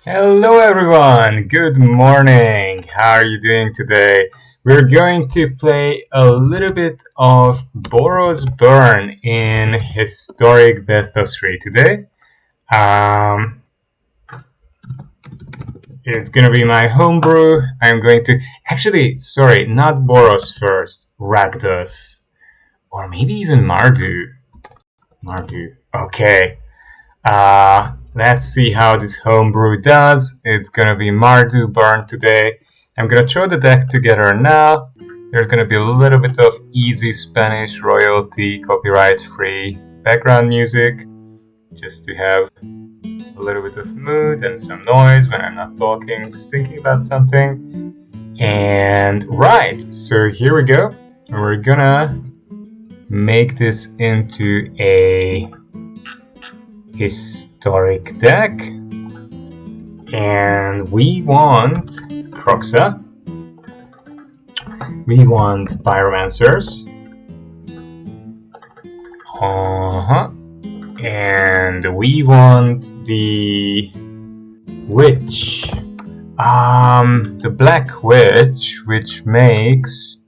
Hello everyone, good morning. How are you doing today? We're going to play a little bit of Boros Burn in historic best of 3 today. It's gonna be my homebrew. I'm going to sorry, not Boros first, Rakdos. Or maybe even Mardu. Okay. Let's see how this homebrew does. It's gonna be Mardu Burn today. I'm gonna throw the deck together now. There's gonna be a little bit of easy Spanish royalty, copyright-free background music, just to have a little bit of mood and some noise when I'm not talking, just thinking about something. And right, so here we go. We're gonna make this into a historic deck, and we want Kroxa, we want Pyromancers, and we want the Witch, the Black Witch, which makes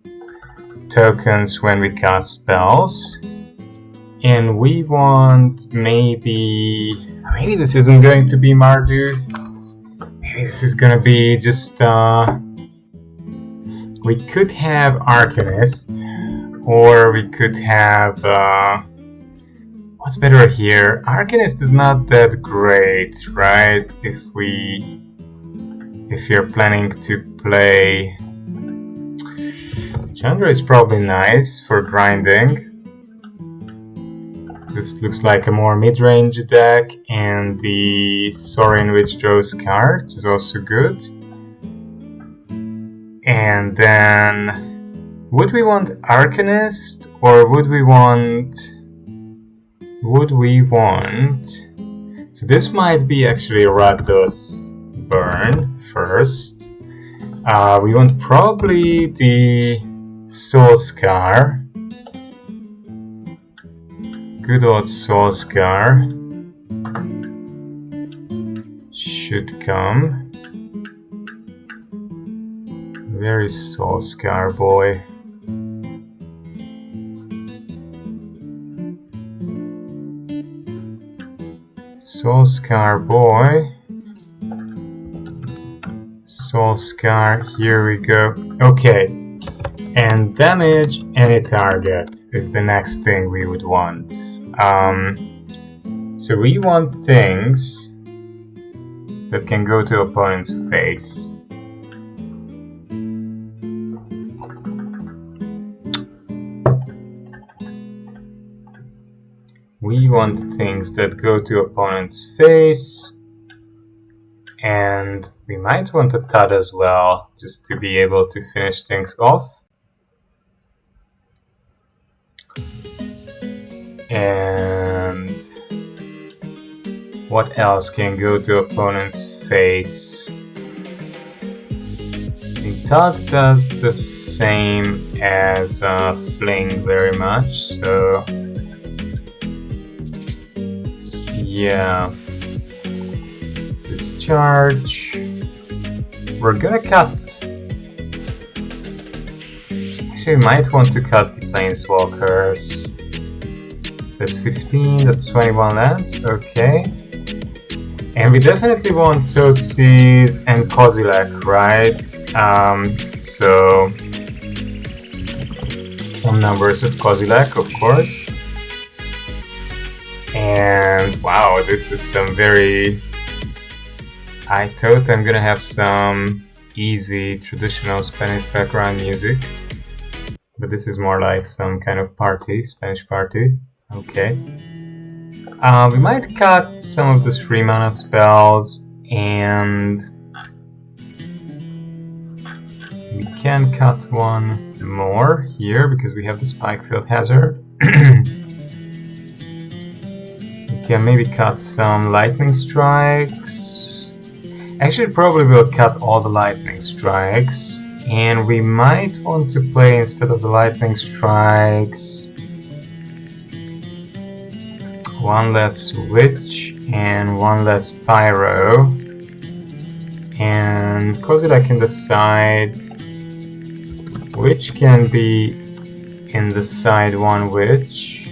tokens when we cast spells. And we want maybe this isn't going to be Mardu. Maybe this is gonna be just we could have Arcanist, or we could have what's better here? Arcanist is not that great, right? If you're planning to play Chandra, is probably nice for grinding. This looks like a more mid-range deck, and the Saurian which draws cards is also good. And then, would we want Arcanist, or would we want... So this might be actually Rakdos Burn first. We want probably the Soul Scar. Good old Soul Scar should come. Very Soul Scar boy. Soul Scar boy. Soul Scar, here we go. Okay. And damage any target is the next thing we would want. So we want things that can go to opponent's face. We want things that go to opponent's face, and we might want a Tad as well, just to be able to finish things off. And what else can go to opponent's face? The Tad does the same as Fling very much, so yeah. Discharge. We're gonna cut. Actually, we might want to cut the Planeswalkers. That's 15, that's 21 lands, okay. And we definitely want Toadseas and Kozilek, right? So some numbers of Kozilek, of course. And wow, this is some very... I thought I'm gonna have some easy traditional Spanish background music, but this is more like some kind of party, Spanish party. Okay. We might cut some of the 3 mana spells, and we can cut one more here because we have the Spikefield Hazard. We can maybe cut some Lightning Strikes. Actually, probably we'll cut all the Lightning Strikes, and we might want to play, instead of the Lightning Strikes, one less Witch and one less Pyro. Kozilek in the side. Which can be in the side one witch.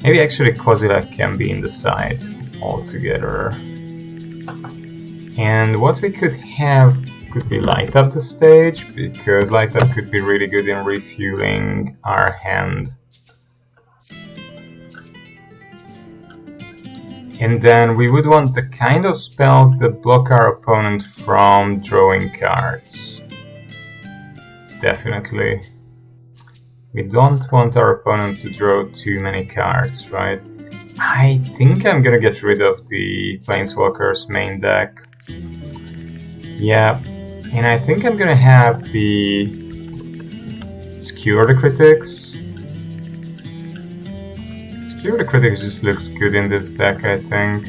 Maybe actually Kozilek can be in the side altogether. And what we could have could be light up the stage, because light up could be really good in refueling our hand. And then we would want the kind of spells that block our opponent from drawing cards. Definitely. We don't want our opponent to draw too many cards, right? I think I'm gonna get rid of the Planeswalker's main deck. Yeah, and I think I'm gonna have the Skewer the Critics. Skewer the Critics just looks good in this deck, I think.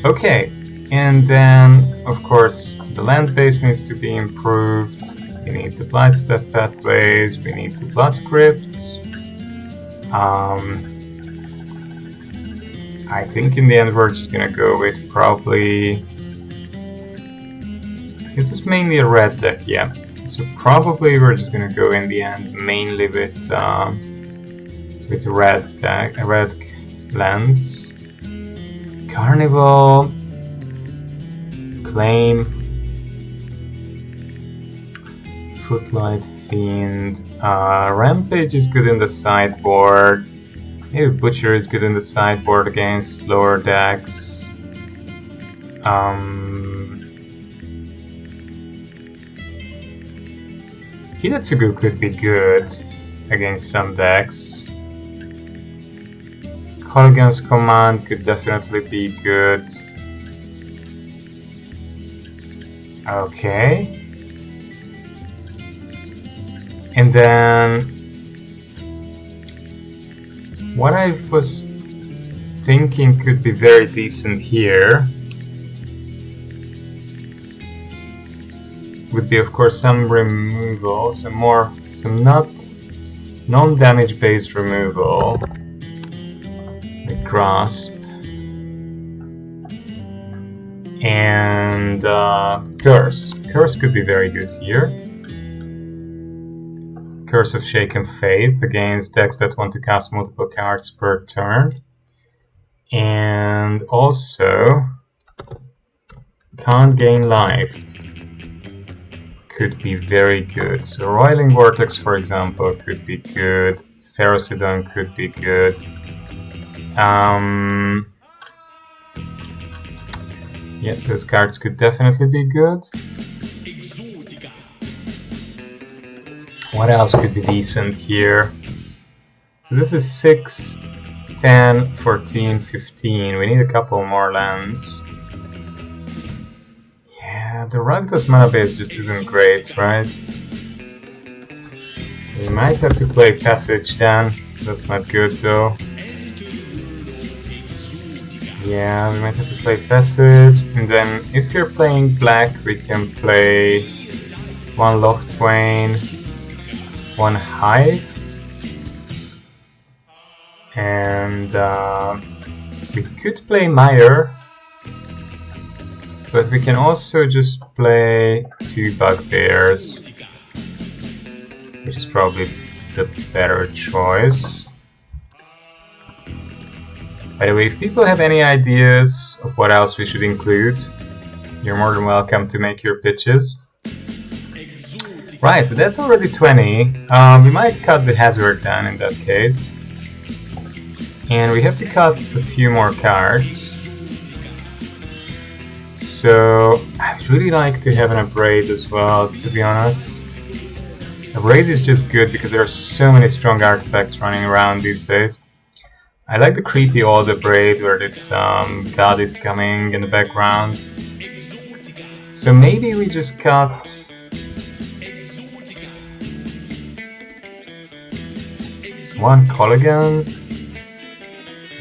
Okay, and then, of course, the land base needs to be improved. We need the Blightstep pathways, we need the Blood Crypts. I think in the end we're just gonna go with probably... This is mainly a red deck, yeah. So probably we're just gonna go in the end mainly with red deck, red lands. Carnival, Claim, Footlight Fiend, Rampage is good in the sideboard. Maybe Butcher is good in the sideboard against lower decks. Hidetsugu could be good against some decks. Colgan's Command could definitely be good. Okay. And then what I was thinking could be very decent here would be, of course, some removal, some non-damage based removal, like Grasp, and Curse. Curse could be very good here. Curse of Shaken Faith against decks that want to cast multiple cards per turn. And also Can't Gain Life could be very good. So Roiling Vortex, for example, could be good. Ferocidon could be good. Yeah, those cards could definitely be good. What else could be decent here? So this is 6, 10, 14, 15. We need a couple more lands. Yeah, the Rakdos mana base just isn't great, right? We might have to play Passage then. That's not good though. Yeah, we might have to play Passage. And then if you're playing black, we can play one Locthwain, one Hive, and we could play Mire, but we can also just play 2 Bugbears, which is probably the better choice. By the way, if people have any ideas of what else we should include, you're more than welcome to make your pitches. Right, so that's already 20. We might cut the Hazard then in that case. And we have to cut a few more cards. So I'd really like to have an Abrade as well, to be honest. Abrade is just good because there are so many strong artifacts running around these days. I like the creepy old Abrade where this god is coming in the background. So maybe we just cut one Colligan,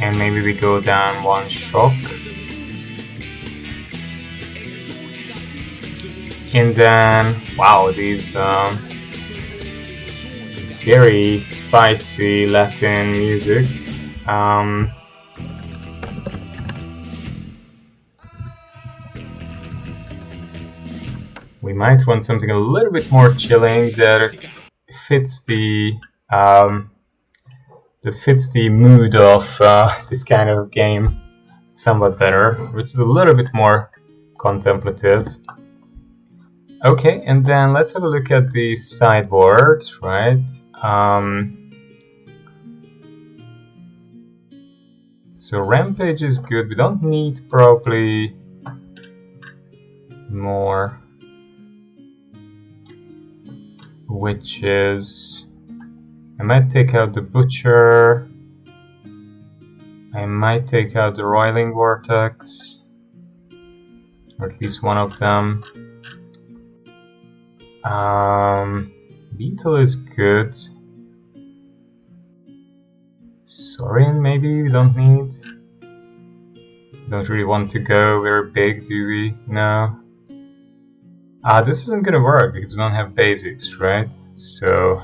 and maybe we go down one Shock, and then wow, these very spicy Latin music. We might want something a little bit more chilling that fits the mood of this kind of game somewhat better, which is a little bit more contemplative. Okay, and then let's have a look at the sideboard, right? So Rampage is good. We don't need probably more witches. I might take out the Butcher. I might take out the Roiling Vortex, or at least one of them. Beetle is good. Saurian maybe we don't need. Don't really want to go very big, do we? No. This isn't gonna work because we don't have basics, right? So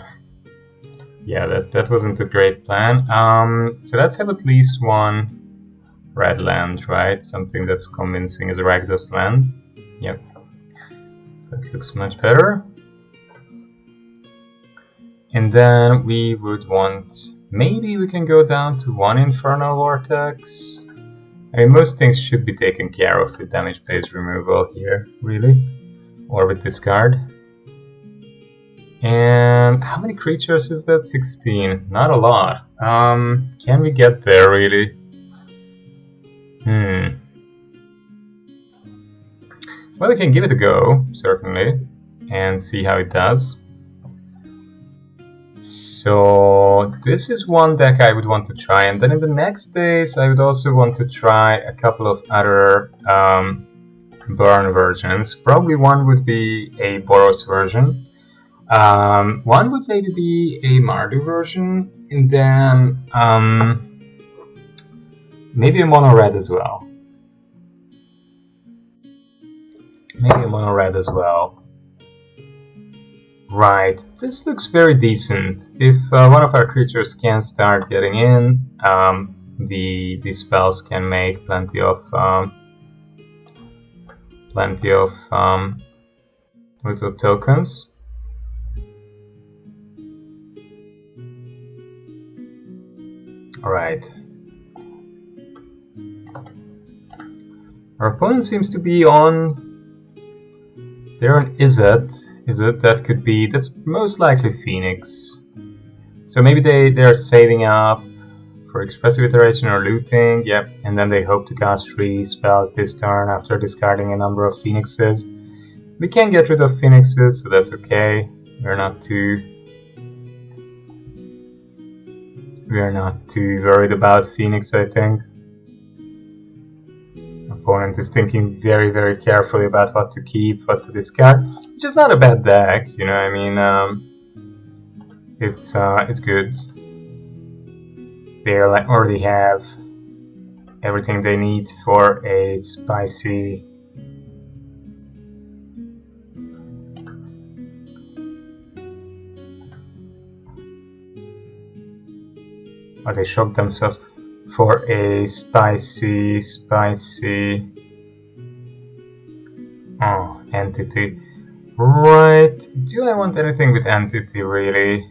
yeah, that wasn't a great plan. So let's have at least one red land, right? Something that's convincing as a Rakdos land. Yep. That looks much better. And then we would want... Maybe we can go down to one Infernal Vortex. I mean, most things should be taken care of with damage-based removal here, really. Or with discard. And how many creatures is that? 16. Not a lot. Can we get there, really? Well, we can give it a go, certainly, and see how it does. So this is one deck I would want to try, and then in the next days I would also want to try a couple of other burn versions. Probably one would be a Boros version. One would maybe be a Mardu version, and then maybe a mono red as well. Maybe a mono red as well. Right, this looks very decent. If one of our creatures can start getting in, the spells can make plenty of little tokens. All right. Our opponent seems to be on. They're on Izzet. That could be, that's most likely Phoenix. So maybe they're saving up for Expressive Iteration or looting, yep, and then they hope to cast 3 spells this turn after discarding a number of Phoenixes. We can get rid of Phoenixes, so that's okay. We're not too worried about Phoenix, I think. Opponent is thinking very, very carefully about what to keep, what to discard, which is not a bad deck, you know. I mean, it's good. They already have everything they need for a spicy. Oh, they shocked themselves. For a spicy entity. Right, do I want anything with entity really?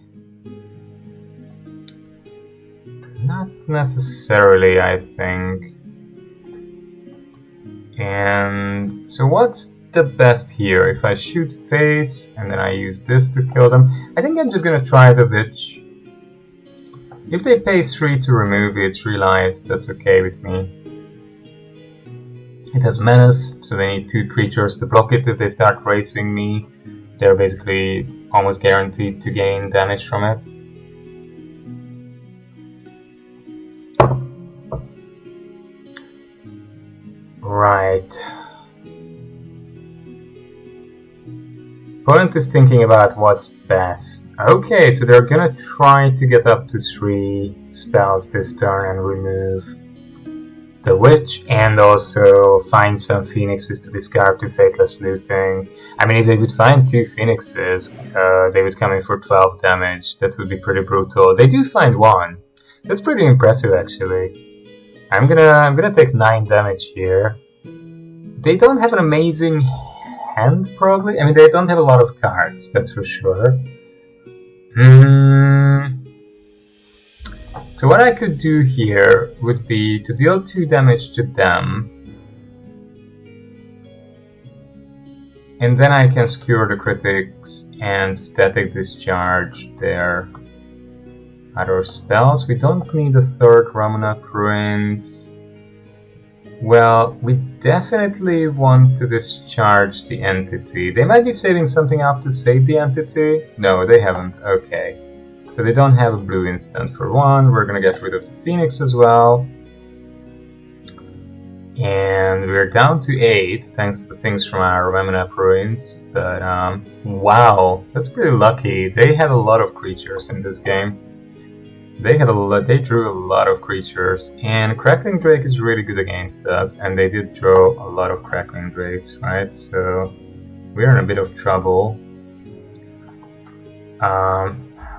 Not necessarily, I think. And so what's the best here? If I shoot face and then I use this to kill them, I think I'm just gonna try the witch. If they pay 3 to remove it, 3 lives, that's okay with me. It has menace, so they need 2 creatures to block it. If they start racing me, they're basically almost guaranteed to gain damage from it. Right. Opponent is thinking about what's best. Okay, so they're gonna try to get up to 3 spells this turn and remove the witch, and also find some phoenixes to discard to Fateless Looting. I mean, if they would find 2 phoenixes, they would come in for 12 damage. That would be pretty brutal. They do find 1. That's pretty impressive, actually. I'm gonna take 9 damage here. They don't have an amazing hand, probably. I mean, they don't have a lot of cards, that's for sure. So what I could do here would be to deal 2 damage to them. And then I can skewer the critics and static discharge their other spells. We don't need a 3rd Ramunap Ruins. Well, we definitely want to discharge the entity. They might be saving something up to save the entity. No, they haven't. Okay. So they don't have a blue instant for 1. We're gonna get rid of the Phoenix as well. And we're down to 8 thanks to the things from our Ramunap Ruins. But wow, that's pretty lucky. They had a lot of creatures in this game. They drew a lot of creatures, and Crackling Drake is really good against us, and they did draw a lot of Crackling Drakes, right? So we're in a bit of trouble.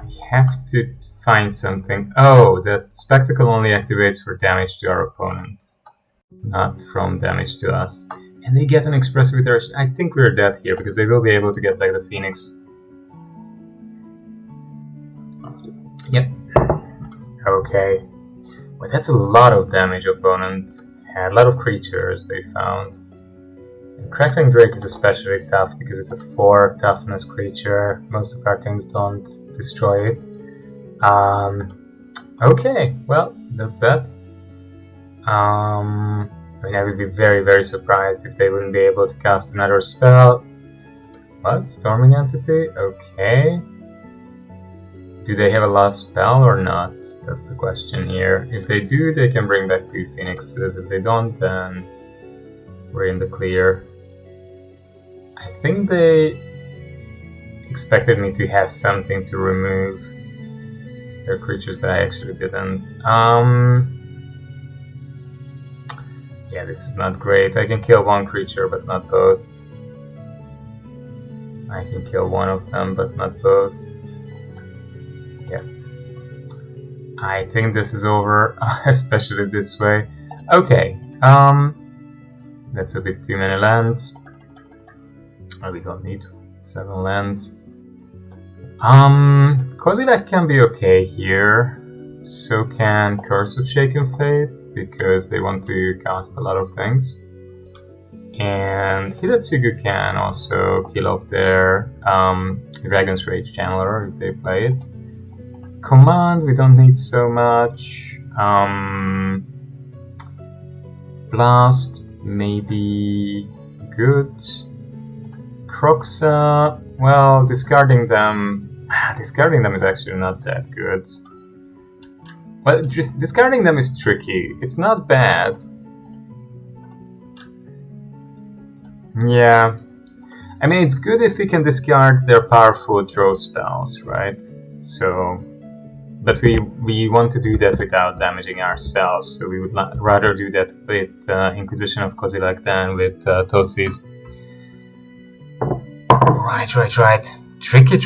We have to find something. Oh, that Spectacle only activates for damage to our opponent, not from damage to us. And they get an Expressive Iteration. I think we're dead here, because they will be able to get back the Phoenix. Yep. Okay. Well, that's a lot of damage, opponent. And a lot of creatures they found. And Crackling Drake is especially tough because it's a 4 toughness creature. Most of our things don't destroy it. Okay, well, that's that. I mean, I would be very, very surprised if they wouldn't be able to cast another spell. What? Storming Entity? Okay. Do they have a last spell or not? That's the question here. If they do, they can bring back 2 Phoenixes. If they don't, then we're in the clear. I think they expected me to have something to remove their creatures, but I actually didn't. Yeah, this is not great. I can kill 1 creature, but not both. I can kill 1 of them, but not both. Yeah. I think this is over, especially this way. Okay, that's a bit too many lands. Oh, we don't need 7 lands. Kozilek can be okay here. So can Curse of Shaken Faith, because they want to cast a lot of things. And Hidatsugu can also kill off their Dragon's Rage Channeler if they play it. Command, we don't need so much. Blast, maybe good. Kroxa, well, discarding them is actually not that good. Well, just discarding them is tricky. It's not bad. Yeah. I mean, it's good if we can discard their powerful draw spells, right? So, but we want to do that without damaging ourselves, so we would rather do that with Inquisition of Kozilek than with Totsis. Right. Tricky.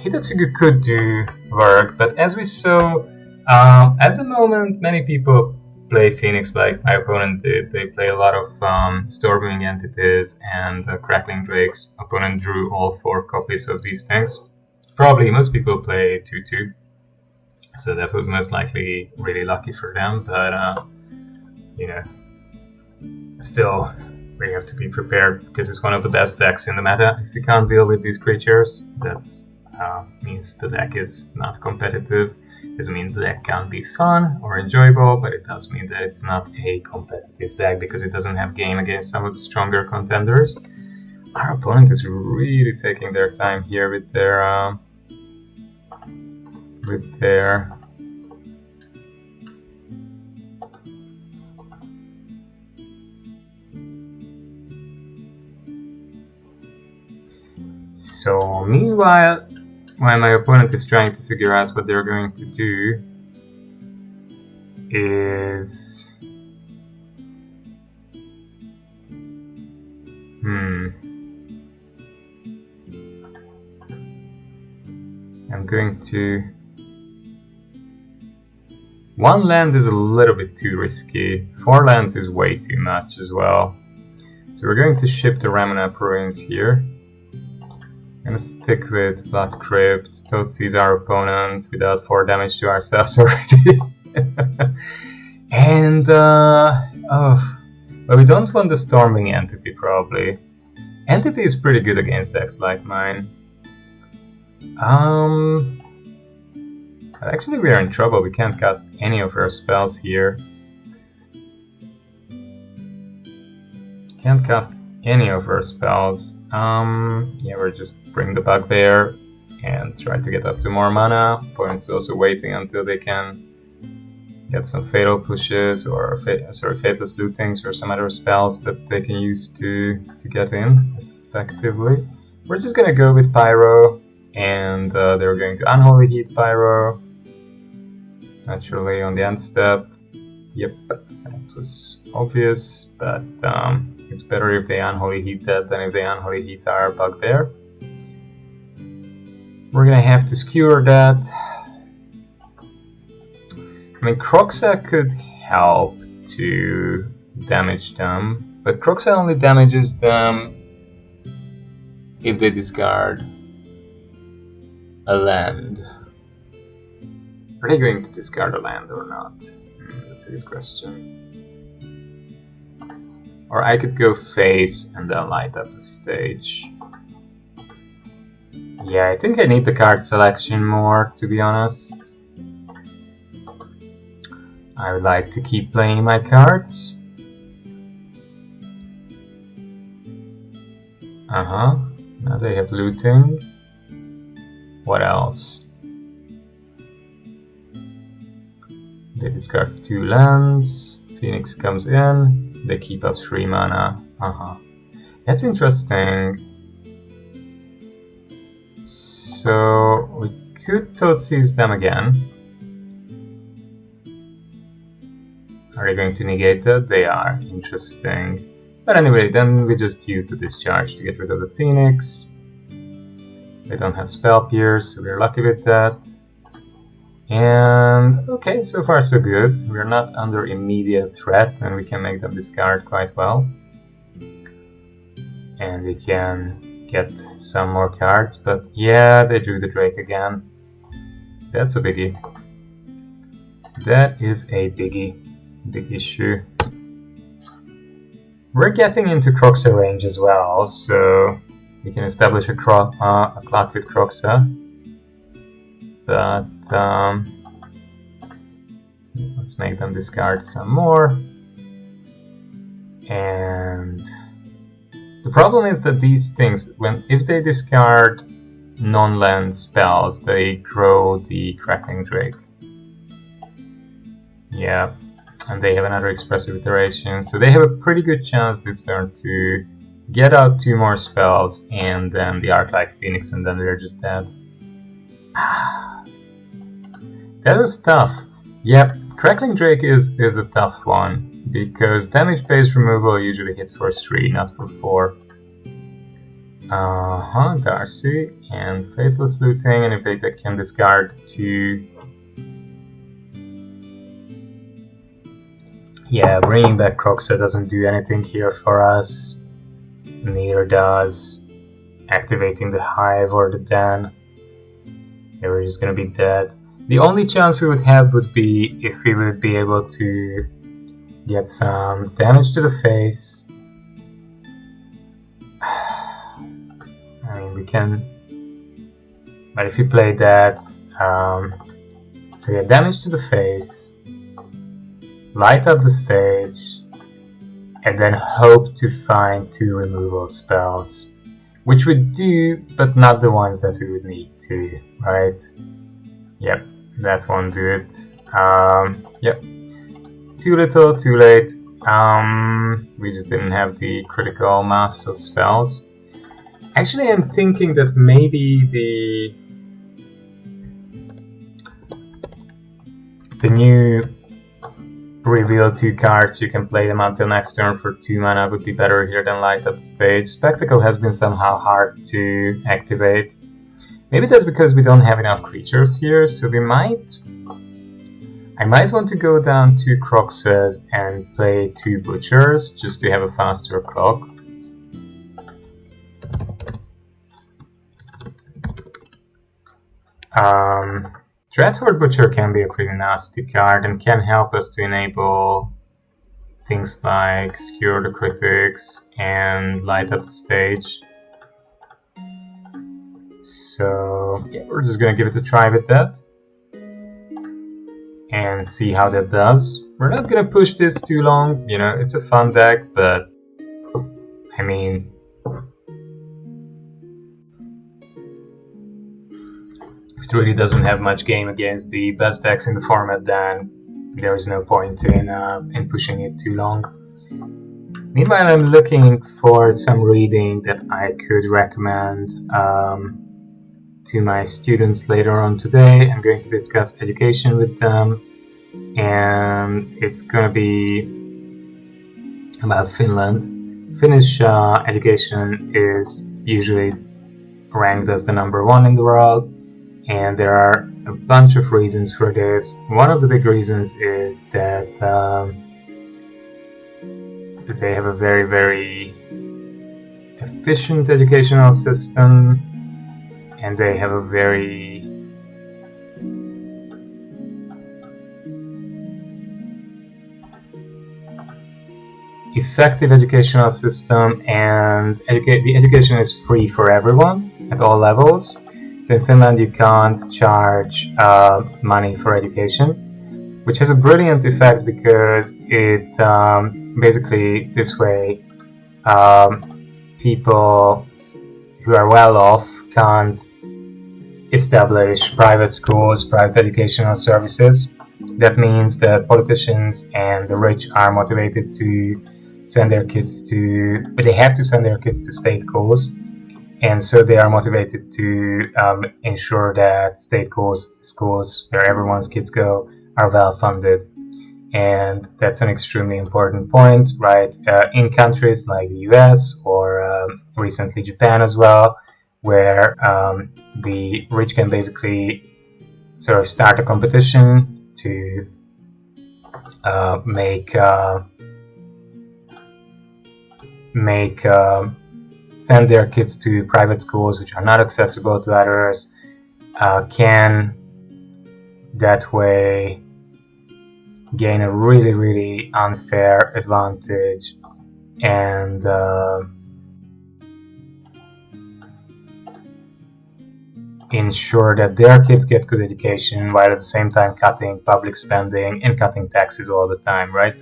Hidatsugu could do work, but as we saw, at the moment, many people play Phoenix like my opponent did. They play a lot of Stormwing Entities and Crackling Drakes. Opponent drew all 4 copies of these things. Probably most people play 2/2, so that was most likely really lucky for them, but you know, still, we have to be prepared because it's one of the best decks in the meta. If you can't deal with these creatures, that means the deck is not competitive. It doesn't mean the deck can't be fun or enjoyable, but it does mean that it's not a competitive deck because it doesn't have game against some of the stronger contenders. Our opponent is really taking their time here with their So meanwhile, while my opponent is trying to figure out what they're going to do, is I'm going to... 1 land is a little bit too risky. 4 lands is way too much as well. So we're going to ship the Ramunap Ruins here. I'm gonna stick with Blood Crypt. Tootsy's our opponent. We dealt 4 damage to ourselves already. And oh, but we don't want the Stormwing Entity probably. Entity is pretty good against decks like mine. Actually we are in trouble. We can't cast any of our spells here. Can't cast any of our spells. Yeah, we're just bring the Bugbear and try to get up to more mana. Opponent's also waiting until they can get some Fatal Pushes or Faithless Lootings or some other spells that they can use to get in effectively. We're just gonna go with Pyro, and they're going to Unholy Heat Pyro. Naturally on the end step. Yep, that was obvious, but it's better if they Unholy Heat that than if they Unholy Heat our Bugbear. We're gonna have to skewer that. I mean, Kroxa could help to damage them, but Kroxa only damages them if they discard a land. Are they going to discard a land or not? That's a good question. Or I could go face and then light up the stage. Yeah, I think I need the card selection more, to be honest. I would like to keep playing my cards. Now they have looting. What else? They discard 2 lands. Phoenix comes in. They keep us 3 mana. That's interesting. So we could Tootsies them again. Are they going to negate that? They are. Interesting. But anyway, then we just use the discharge to get rid of the Phoenix. They don't have Spell Pierce, so we're lucky with that. And okay, so far so good. We're not under immediate threat and we can make them discard quite well. And we can get some more cards, but yeah, they drew the Drake again. That's a biggie. That is a biggie. Big issue. We're getting into Kroxa range as well, so we can establish a clock with Kroxa. But let's make them discard some more. And the problem is that these things, if they discard non-land spells, they grow the Crackling Drake. Yeah, and they have another Expressive Iteration, so they have a pretty good chance this turn to get out 2 more spells and then the Arclight Phoenix, and then they're just dead. That was tough. Yep, Crackling Drake is a tough one, because damage-based removal usually hits for 3, not for 4. Darcy and Faithless Looting, and if they can discard 2... Yeah, bringing back Kroxa doesn't do anything here for us. Neither does activating the Hive or the Den. They were just gonna be dead. The only chance we would have would be if we would be able to get some damage to the face. I mean, we can... But if we play that... so yeah, damage to the face. Light up the stage. And then hope to find 2 removal spells. Which we do, but not the ones that we would need to, right? Yep, that won't do it. Yep. Too little, too late. We just didn't have the critical mass of spells. Actually, I'm thinking that maybe the new reveal 2 cards, you can play them until next turn for 2 mana, would be better here than Light Up the Stage. Spectacle has been somehow hard to activate. Maybe that's because we don't have enough creatures here, so we might... I might want to go down 2 Kroxas and play 2 Butchers, just to have a faster clock. Dreadhorde Butcher can be a pretty nasty card and can help us to enable things like skewer the critics and light up the stage. So yeah, we're just gonna give it a try with that and see how that does. We're not gonna push this too long, you know, it's a fun deck, but I mean, if it really doesn't have much game against the best decks in the format, then there is no point in pushing it too long. Meanwhile, I'm looking for some reading that I could recommend to my students later on today. I'm going to discuss education with them, and it's going to be about Finland. Finnish education is usually ranked as the #1 in the world, and there are a bunch of reasons for this. One of the big reasons is that they have a very, very efficient educational system, and they have a very effective educational system, and the education is free for everyone at all levels. So in Finland you can't charge money for education, which has a brilliant effect because it basically this way people who are well off can't establish private schools, private educational services. That means that politicians and the rich are motivated to send their kids to, but they have to send their kids to state schools, and so they are motivated to ensure that state schools where everyone's kids go are well funded. And that's an extremely important point, right? In countries like the US or recently Japan as well, where the rich can basically sort of start a competition to send their kids to private schools which are not accessible to others, can that way gain a really, really unfair advantage and ensure that their kids get good education while at the same time cutting public spending and cutting taxes all the time, right?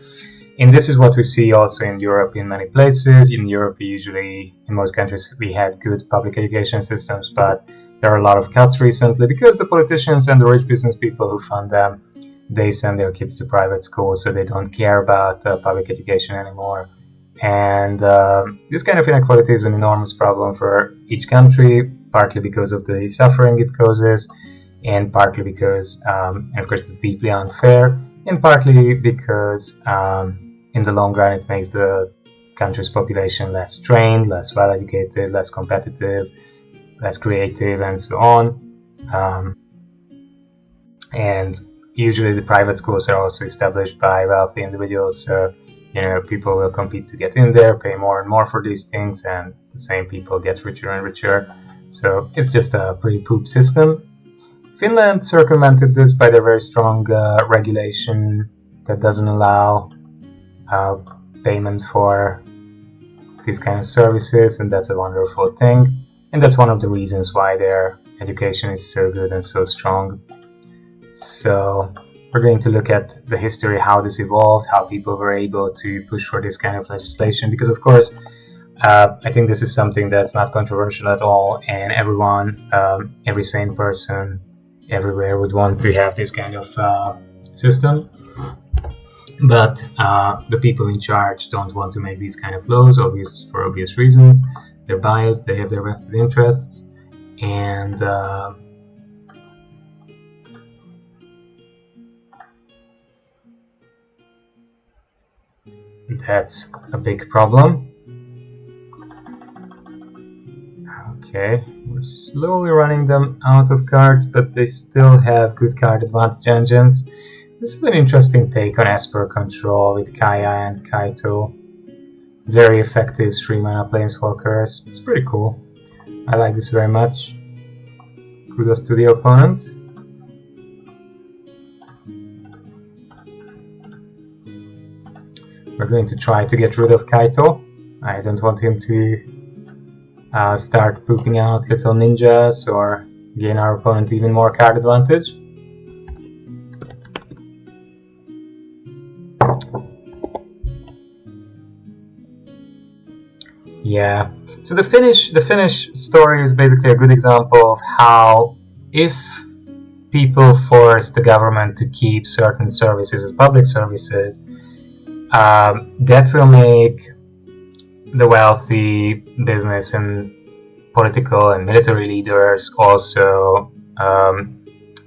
And this is what we see also in Europe in many places. In Europe, in most countries, we had good public education systems, but there are a lot of cuts recently because the politicians and the rich business people who fund them, they send their kids to private schools, so they don't care about public education anymore. And this kind of inequality is an enormous problem for each country, partly because of the suffering it causes, and partly because, of course, it's deeply unfair, and partly because in the long run it makes the country's population less trained, less well-educated, less competitive, less creative, and so on. And usually the private schools are also established by wealthy individuals, so people will compete to get in there, pay more and more for these things, and the same people get richer and richer. So it's just a pretty poop system. Finland circumvented this by their very strong regulation that doesn't allow payment for these kind of services, and that's a wonderful thing. And that's one of the reasons why their education is so good and so strong. So we're going to look at the history, how this evolved, how people were able to push for this kind of legislation, because of course I think this is something that's not controversial at all, and everyone, every sane person everywhere would want to have this kind of system. But the people in charge don't want to make these kind of laws, for obvious reasons. They're biased, they have their vested interests, and that's a big problem. Okay, we're slowly running them out of cards, but they still have good card advantage engines. This is an interesting take on Esper control with Kaya and Kaito. Very effective 3-mana planeswalkers. It's pretty cool. I like this very much. Kudos to the opponent. We're going to try to get rid of Kaito. I don't want him to start pooping out little ninjas or gain our opponent even more card advantage. Yeah, so the Finnish story is basically a good example of how if people force the government to keep certain services as public services, that will make the wealthy business and political and military leaders also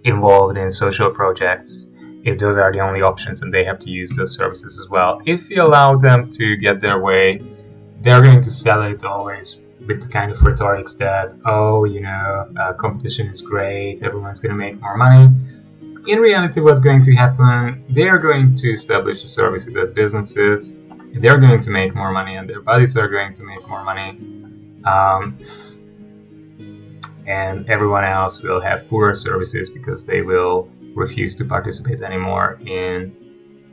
involved in social projects, if those are the only options and they have to use those services as well. If we allow them to get their way, they're going to sell it always with the kind of rhetorics that, oh, you know, competition is great, everyone's going to make more money. In reality, what's going to happen, they're going to establish the services as businesses, they're going to make more money, and their buddies are going to make more money. And everyone else will have poorer services because they will refuse to participate anymore in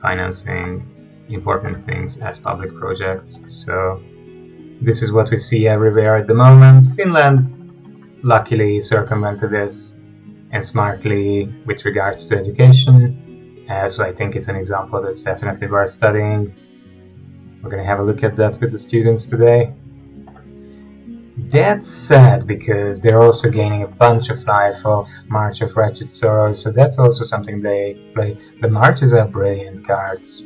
financing important things as public projects. So this is what we see everywhere at the moment. Finland luckily circumvented this, and smartly with regards to education. So I think it's an example that's definitely worth studying. We're going to have a look at that with the students today. That's sad because they're also gaining a bunch of life of March of Wretched Sorrow, so that's also something they play. The Marches are brilliant cards.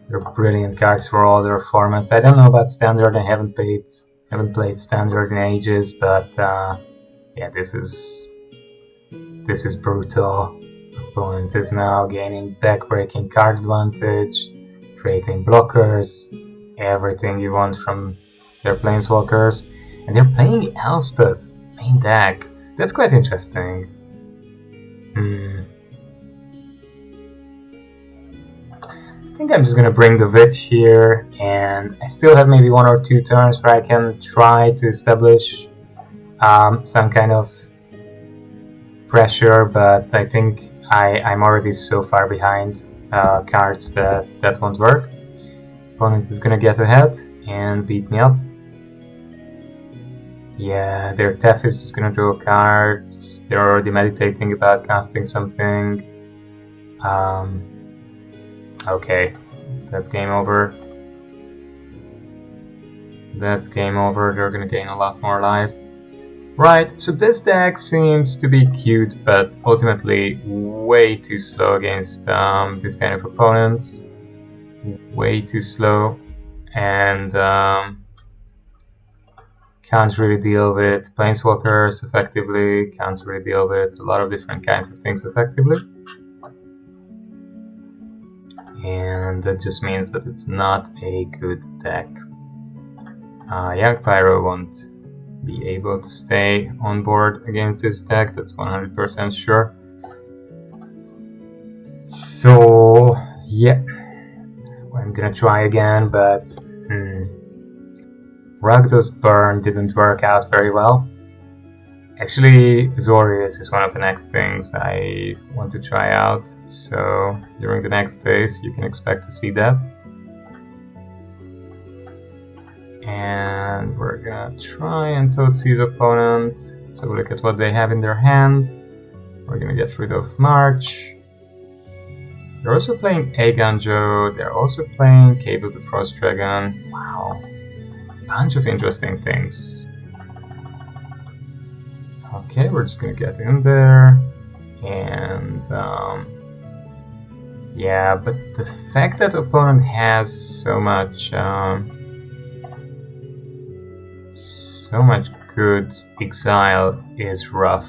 They're brilliant cards for all their formats. I don't know about Standard, I haven't played Standard in ages, but yeah, this is brutal. Opponent is now gaining backbreaking card advantage, creating blockers, everything you want from their planeswalkers, and they're playing Elspeth main deck. That's quite interesting. I think I'm just gonna bring the Witch here, and I still have maybe 1 or 2 turns where I can try to establish some kind of pressure, but I think I'm already so far behind cards that won't work. Opponent is gonna get ahead and beat me up. Yeah, their Tef is just gonna draw cards. They're already meditating about casting something. Okay, that's game over. That's game over. They're gonna gain a lot more life. Right, so this deck seems to be cute, but ultimately way too slow against this kind of opponents. Way too slow, and can't really deal with planeswalkers effectively, can't really deal with a lot of different kinds of things effectively. And that just means that it's not a good deck. Young Pyro won't be able to stay on board against this deck, that's 100% sure. So, yeah, I'm gonna try again, but Rakdos burn didn't work out very well. Actually, Azorius is one of the next things I want to try out, so during the next days you can expect to see that. And we're gonna try and Tootsy's opponent. Let's have a look at what they have in their hand. We're gonna get rid of March. They're also playing Eiganjo, they're also playing Cable the Frost Dragon. Wow, bunch of interesting things. Okay, we're just gonna get in there, and yeah, but the fact that opponent has so much good exile is rough.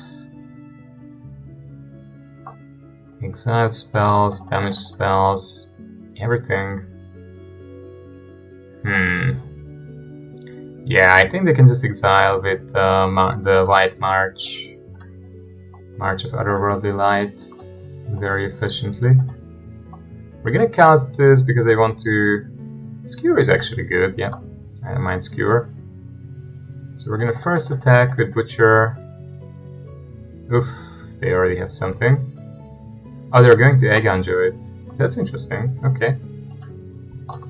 Exile spells, damage spells, everything. Yeah, I think they can just exile with the White March of Otherworldly Light very efficiently. We're gonna cast this because I want to... Skewer is actually good, yeah. I don't mind Skewer. So we're gonna first attack with Butcher. Oof, they already have something. Oh, they're going to Egg Anjo it. That's interesting, okay.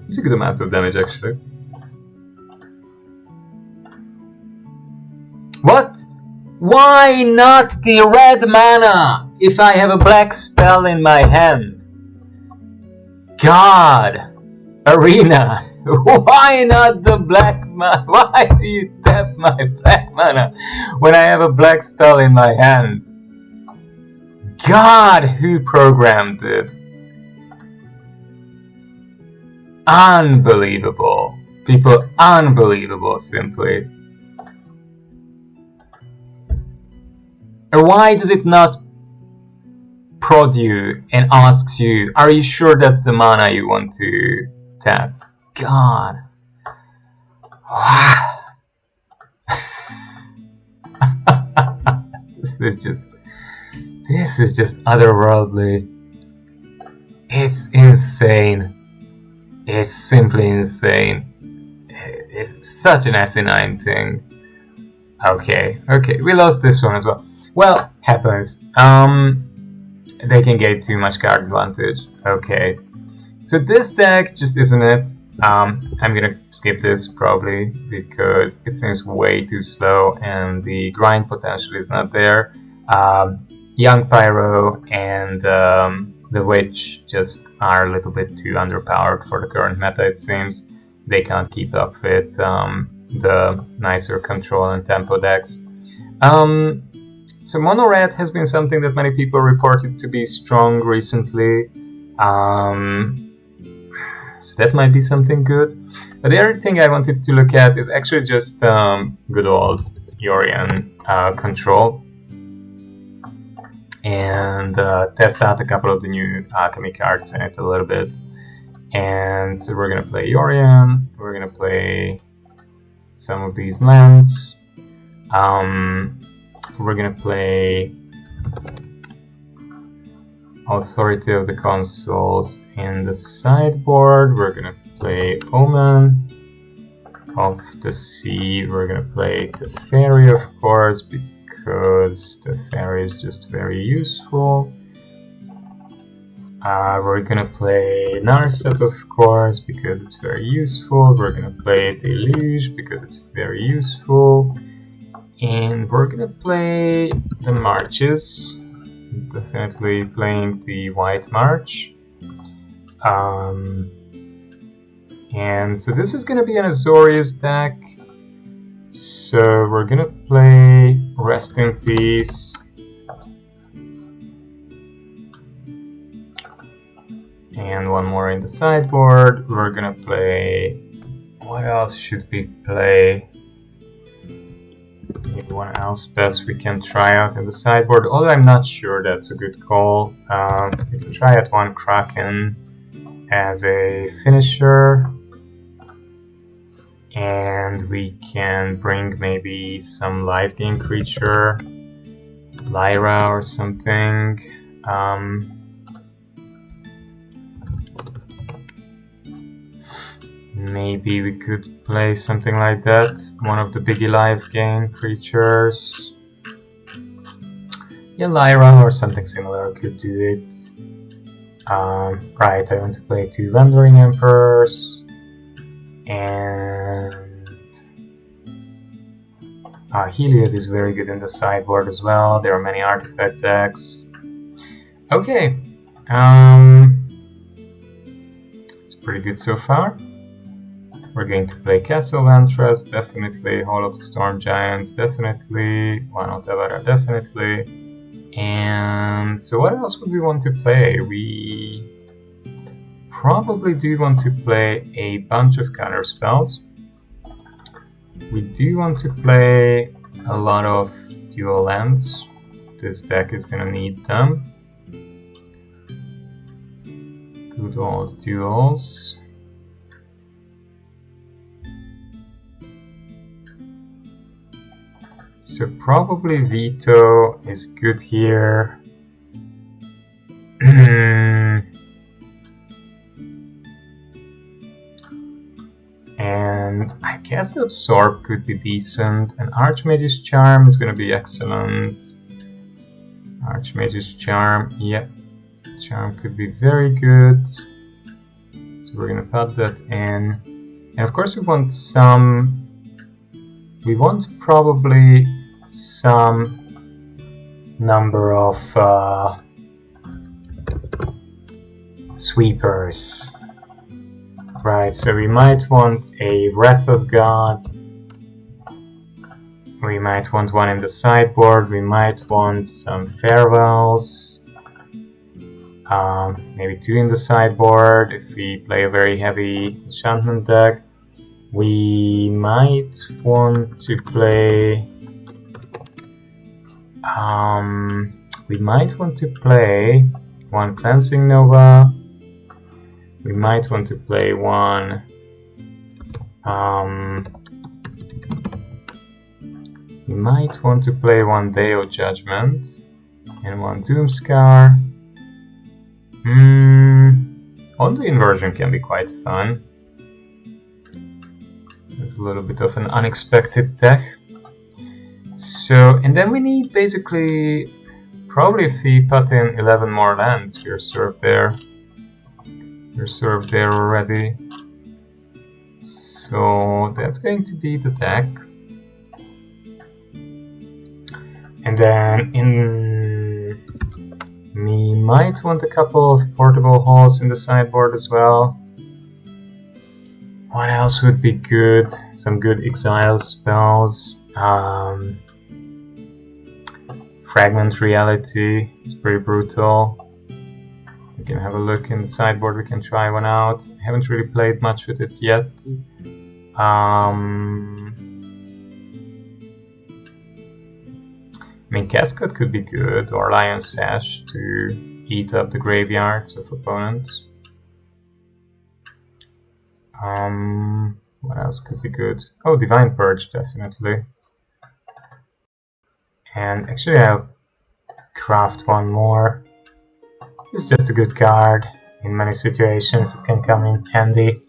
It's a good amount of damage, actually. What? Why not the red mana if I have a black spell in my hand? God! Arena! Why not the black mana? Why do you tap my black mana when I have a black spell in my hand? God, who programmed this? Unbelievable. People, unbelievable, simply. And why does it not prod you and asks you, are you sure that's the mana you want to tap? God. This is just otherworldly. It's insane. It's simply insane. It's such an asinine thing. Okay, we lost this one as well. Well, happens. They can get too much card advantage. Okay. So this deck just isn't it. I'm gonna skip this probably because it seems way too slow and the grind potential is not there. Young Pyro and the Witch just are a little bit too underpowered for the current meta, it seems. They can't keep up with the nicer control and tempo decks. So Mono Red has been something that many people reported to be strong recently. So that might be something good. But the other thing I wanted to look at is actually just good old Yorion control. And test out a couple of the new alchemy cards in it a little bit. And so we're gonna play Yorion, we're gonna play some of these lands. We're gonna play Authority of the Consuls in the sideboard. We're gonna play Omen of the Sea. We're gonna play the Fairy, of course, because the Fairy is just very useful. We're gonna play Narset, of course, because it's very useful. We're gonna play Deluge because it's very useful. And we're gonna play the Marches. Definitely playing the White March. And so this is gonna be an Azorius deck. So we're gonna play Rest in Peace. And one more in the sideboard. We're gonna play... What else should we play? Maybe one Elspeth we can try out in the sideboard, although I'm not sure that's a good call. We can try out one Kraken as a finisher. And we can bring maybe some live game creature, Lyra or something. Maybe we could play something like that, one of the biggie live game creatures. Yeah, Lyra or something similar could do it. Right, I want to play 2 Wandering Emperors. And Heliod is very good in the sideboard as well. There are many artifact decks. Okay, it's pretty good so far. We're going to play Castle Ventress, definitely. Hall of the Storm Giants, definitely. One of Devara, definitely. And so what else would we want to play? We probably do want to play a bunch of counter spells. We do want to play a lot of dual lands. This deck is gonna need them. Good old duels. So probably Veto is good here. And I guess Absorb could be decent. And Archmage's Charm is going to be excellent. Archmage's Charm, yep. Charm could be very good. So we're gonna put that in. And of course we want probably some number of sweepers. Right, so we might want a Wrath of God. We might want one in the sideboard. We might want some Farewells. Maybe 2 in the sideboard if we play a very heavy enchantment deck. We might want to play... one Cleansing Nova. We might want to play one... we might want to play one Day of Judgment and one Doomscar. Only Inversion can be quite fun. It's a little bit of an unexpected deck. So, and then we need basically, probably if we put in 11 more lands, you're served there. You're served there already. So that's going to be the deck. And then we might want a couple of portable halls in the sideboard as well. What else would be good? Some good exile spells. Fragment Reality is pretty brutal. We can have a look in the sideboard, we can try one out. I haven't really played much with it yet. I mean, Cascade could be good, or Lion's Sash to eat up the graveyards of opponents. What else could be good? Oh, Divine Purge, definitely. And actually I'll craft one more. It's just a good card. In many situations it can come in handy.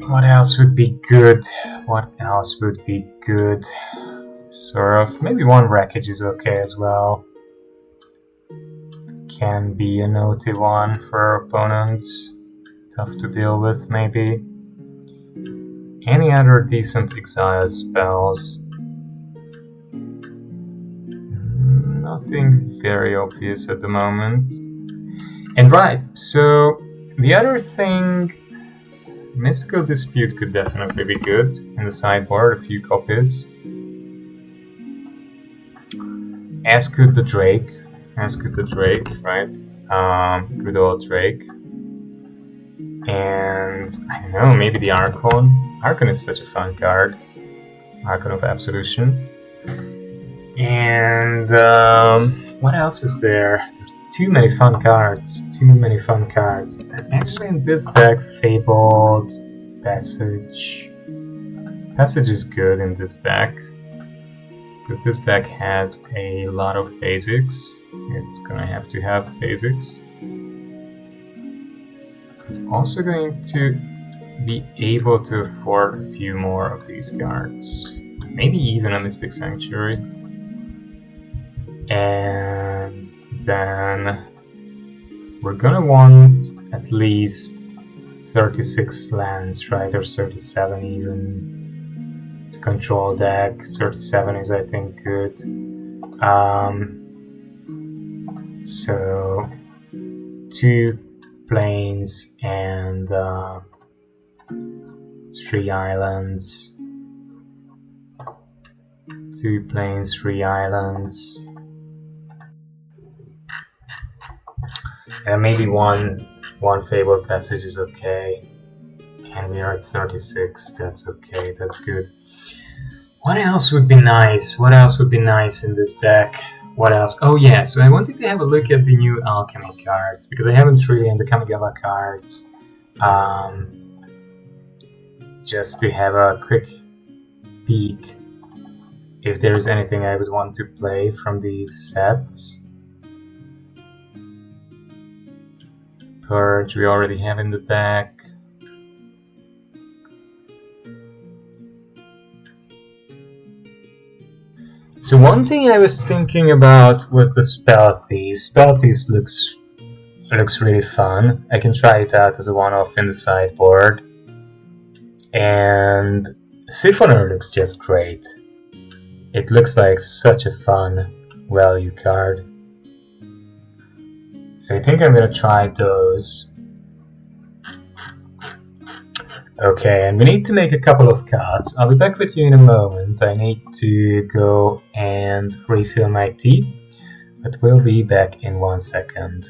What else would be good? What else would be good? Sort of. Maybe one Wreckage is okay as well. Can be a naughty one for opponents. Tough to deal with, maybe. Any other decent exile spells? Nothing very obvious at the moment. And right, so the other thing, Mystical Dispute could definitely be good in the sideboard, a few copies. As could the Drake. As could the Drake, right? Good old Drake. And I don't know, maybe the Archon. Archon is such a fun card. Archon of Absolution. And what else is there? Too many fun cards. Too many fun cards. And actually in this deck, Fabled, Passage. Passage is good in this deck. Because this deck has a lot of basics. It's gonna have to have basics. It's also going to be able to afford a few more of these cards. Maybe even a Mystic Sanctuary. And then we're gonna want at least 36 lands, right? Or 37 even. It's a control deck. 37 is, I think, good. So 2 plains and 3 islands. 2 plains, 3 islands. And maybe one Fabled Passage is okay. And we are at 36, that's okay, that's good. What else would be nice? What else would be nice in this deck? What else? Oh yeah, so I wanted to have a look at the new Alchemy cards, because I haven't really, and the Kamigawa cards, just to have a quick peek if there is anything I would want to play from these sets. Purge we already have in the deck. So one thing I was thinking about was the Spell Thieves. Spell Thieves looks really fun. I can try it out as a one-off in the sideboard. And Siphoner looks just great. It looks like such a fun value card. So I think I'm gonna try those. Okay, and we need to make a couple of cuts. I'll be back with you in a moment. I need to go and refill my tea, but we'll be back in 1 second.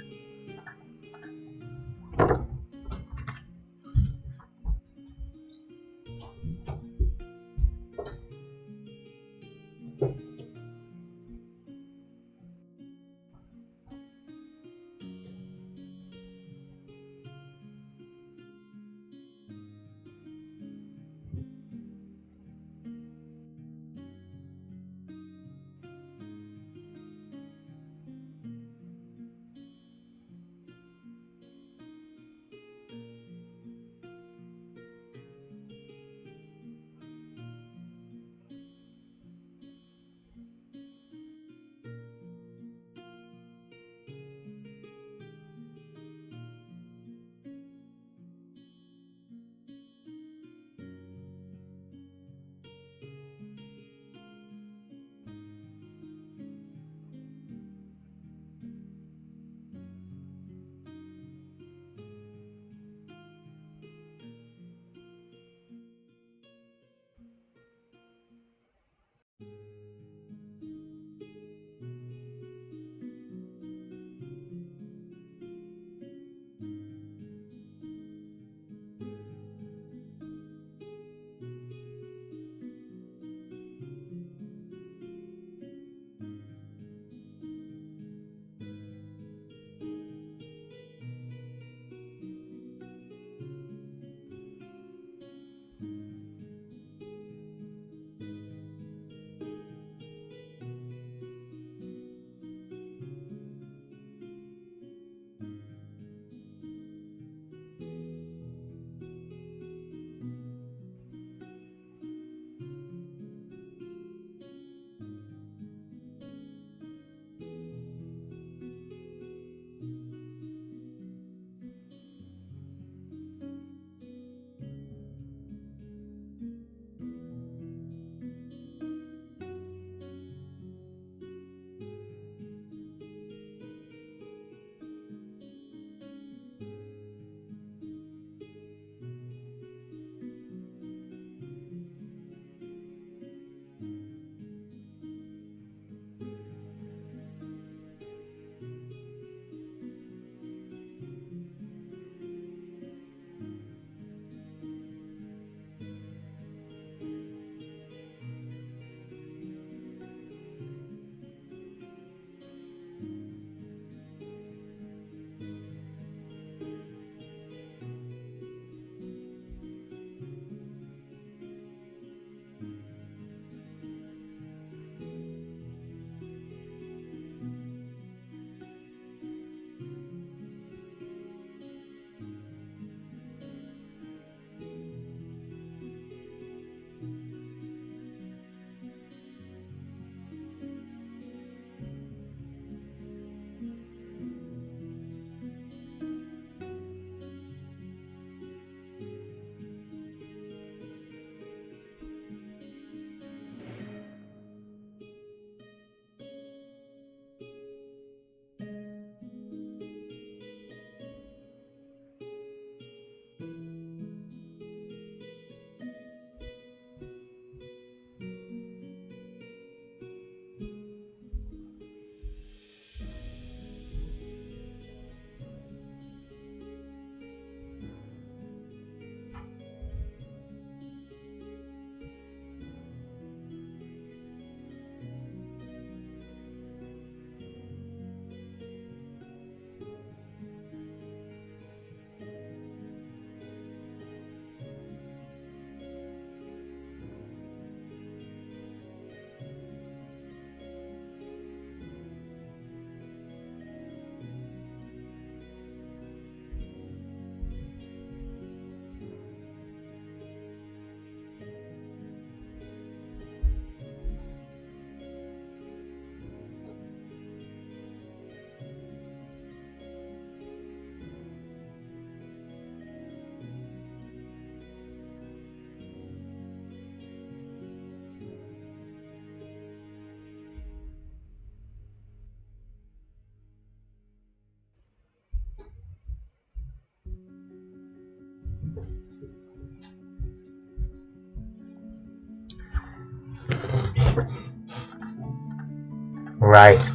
Right.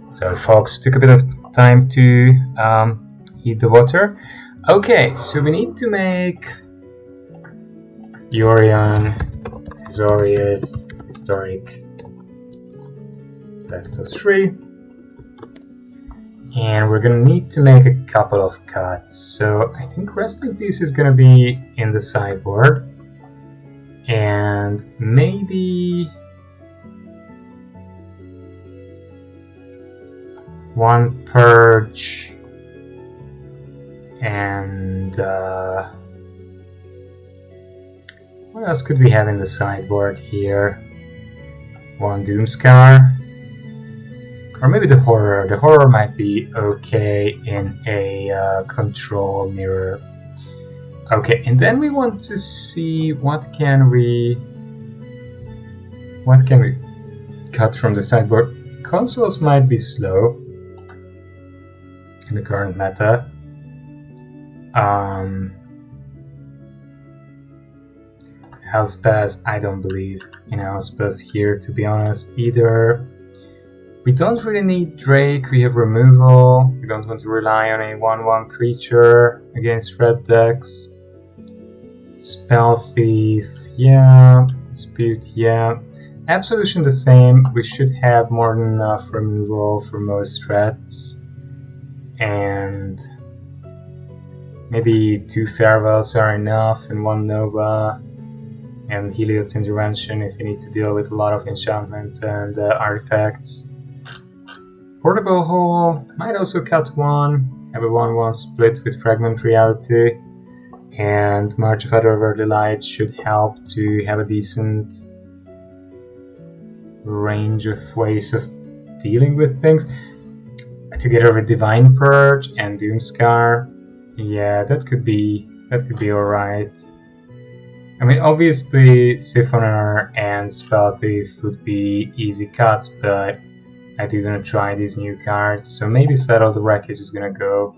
So folks, took a bit of time to heat the water. Okay, so we need to make Yorion, Azorius, Historic, best of 3. And we're gonna need to make a couple of cuts. So I think Rest in Peace is gonna be in the sideboard. And maybe one Purge and what else could we have in the sideboard here? One Doomscar. Or maybe the Horror. The Horror might be okay in a control mirror. Okay, and then we want to see what can we cut from the sideboard. Consoles might be slow in the current meta. Elspeth, I don't believe in Elspeth here, to be honest, either. We don't really need Drake, we have removal. We don't want to rely on a 1/1 creature against red decks. Spell Thief, yeah. Dispute, yeah. Absolution the same. We should have more than enough removal for most threats. And maybe 2 Farewells are enough and 1 Nova. And Heliod's Intervention if you need to deal with a lot of enchantments and artifacts. Portable Hole might also cut 1. Have a 1/1 split with Fragment Reality. And March of Otherworldly Light should help to have a decent range of ways of dealing with things. Together with Divine Purge and Doomscar, yeah, that could be alright. I mean, obviously Siphoner and Spell Thief would be easy cuts, but I do gonna try these new cards, so maybe Settle the Wreckage is gonna go.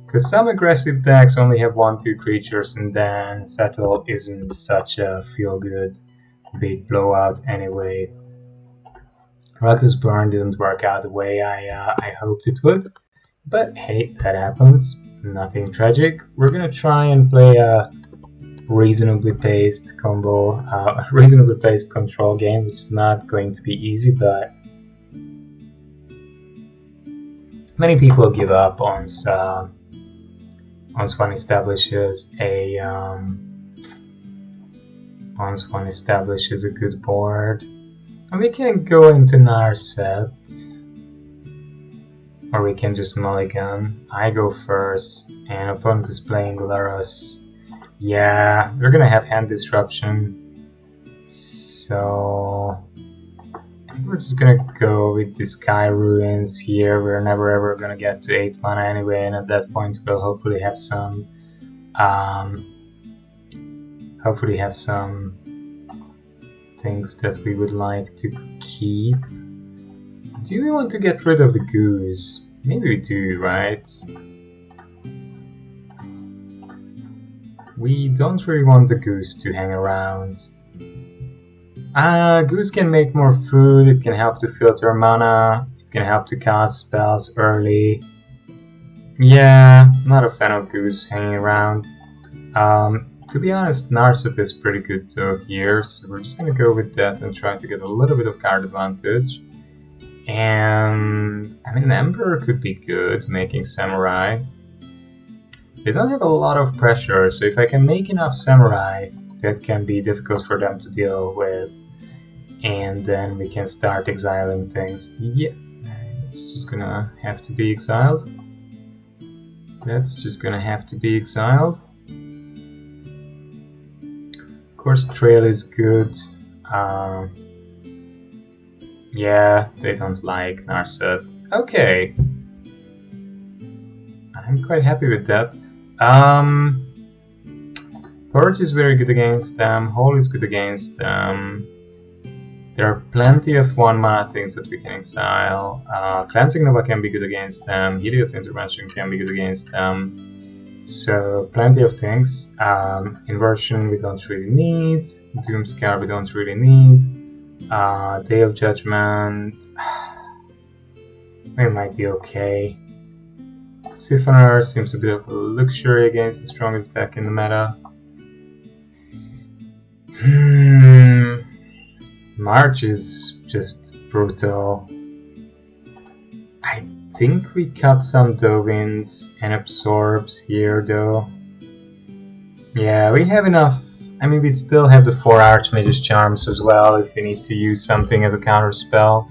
Because some aggressive decks only have 1/2 creatures, and then Settle isn't such a feel-good big blowout anyway. Rakdos Burn didn't work out the way I hoped it would, but hey, that happens. Nothing tragic. We're gonna try and play a reasonably paced combo, reasonably paced control game, which is not going to be easy, but many people give up once one establishes a good board. And we can go into Narset, or we can just mulligan. I go first, and opponent is playing Lurrus. Yeah, they're gonna have hand disruption, so I think we're just gonna go with the Sky Ruins here. We're never ever gonna get to 8 mana anyway, and at that point we'll hopefully have some things that we would like to keep. Do we want to get rid of the Goose? Maybe we do, right? We don't really want the Goose to hang around. Goose can make more food, it can help to filter mana, it can help to cast spells early. Yeah, not a fan of Goose hanging around. To be honest, Narset is pretty good though here, so we're just gonna go with that and try to get a little bit of card advantage. And I mean, Emperor could be good, making Samurai. They don't have a lot of pressure, so if I can make enough Samurai, that can be difficult for them to deal with. And then we can start exiling things. Yeah, it's just gonna have to be exiled. That's just gonna have to be exiled. Of course, Trail is good. Yeah, they don't like Narset. Okay. I'm quite happy with that. Purge is very good against them. Hole is good against them. There are plenty of 1 mana things that we can exile. Cleansing Nova can be good against them. Heliod's Intervention can be good against them. So plenty of things. Inversion we don't really need. Doomscar we don't really need. Day of Judgment we might be okay. Siphoner seems a bit of a luxury against the strongest deck in the meta. March is just brutal. I think we cut some Dovins and Absorbs here though. Yeah, we have enough. I mean, we still have the 4 Archmage's Charms as well if we need to use something as a counter spell.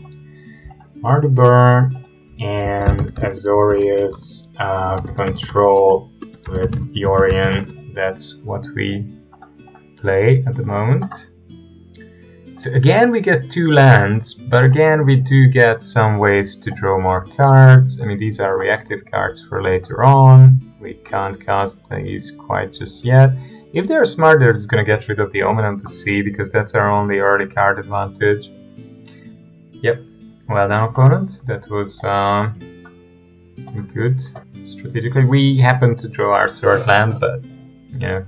Mardu Burn and Azorius control with Yorion. That's what we play at the moment. So again we get 2 lands, but again we do get some ways to draw more cards. I mean, these are reactive cards for later on. We can't cast these quite just yet. If they're smart, they're just gonna get rid of the Omen of the Sea because that's our only early card advantage. Yep, well done opponent. That was good strategically. We happened to draw our 3rd land, but yeah.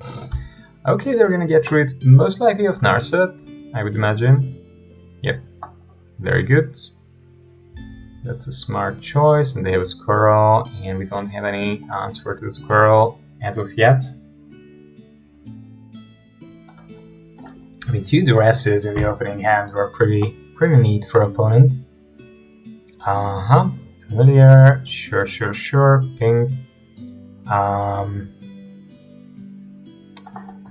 Okay, they're gonna get rid most likely of Narset, I would imagine. Yep, very good. That's a smart choice, and they have a Squirrel, and we don't have any answer to the Squirrel as of yet. I mean, 2 Duresses in the opening hand were pretty neat for opponent. Familiar, sure, pink.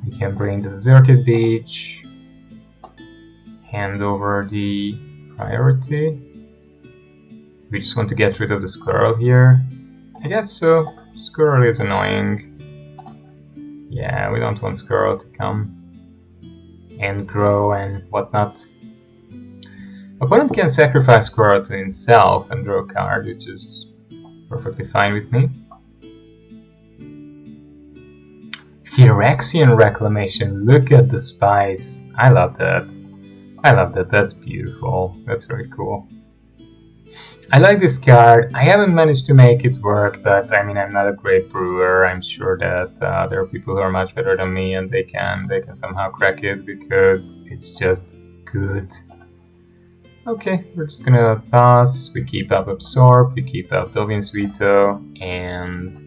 We can bring the Deserted Beach, hand over the priority. We just want to get rid of the Squirrel here. I guess so. Squirrel is annoying. Yeah, we don't want Squirrel to come and grow and whatnot. Opponent can sacrifice Squirrel to himself and draw a card, which is perfectly fine with me. Phyrexian Reclamation, look at the spice. I love that. That's beautiful. That's very cool. I like this card. I haven't managed to make it work, but I mean, I'm not a great brewer. I'm sure that there are people who are much better than me and they can somehow crack it because it's just good. Okay, we're just gonna pass. We keep up Absorb, we keep up Dovin's Veto, and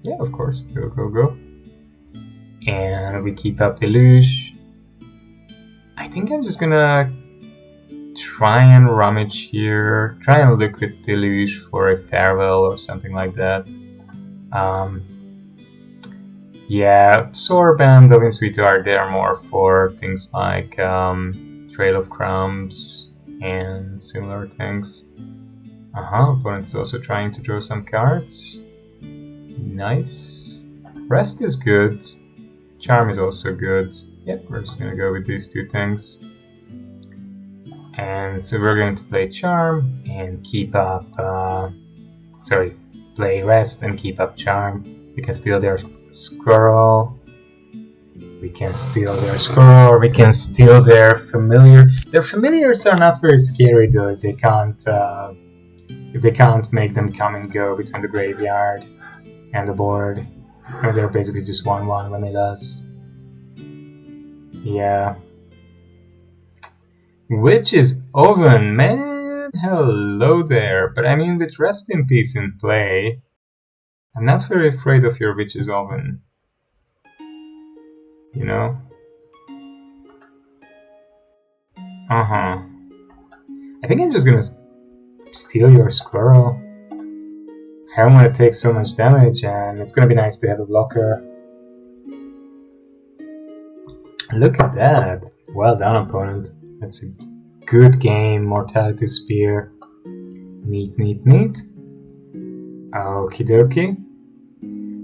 yeah, of course, go. And we keep up Deluge. I think I'm just gonna try and rummage here, try and look with Deluge for a Farewell or something like that. Yeah, Absorb and Dovin's Veto are there more for things like Trail of Crumbs and similar things. Opponent's also trying to draw some cards. Nice. Rest is good. Charm is also good. Yep, we're just gonna go with these 2 things. And so we're going to play Charm and keep up... play Rest and keep up Charm. We can steal their Squirrel. We can steal their Squirrel, or we can steal their Familiar. Their Familiars are not very scary though if they can't make them come and go between the graveyard and the board. Or they're basically just 1/1 when it does. Yeah. Witch's Oven, man! Hello there! But I mean, with Rest in Peace in play, I'm not very afraid of your Witch's Oven. You know? I think I'm just gonna steal your Squirrel. I don't want to take so much damage, and it's gonna be nice to have a blocker. Look at that! Well done, opponent. That's a good game. Mortality Spear. Neat. Okie dokie.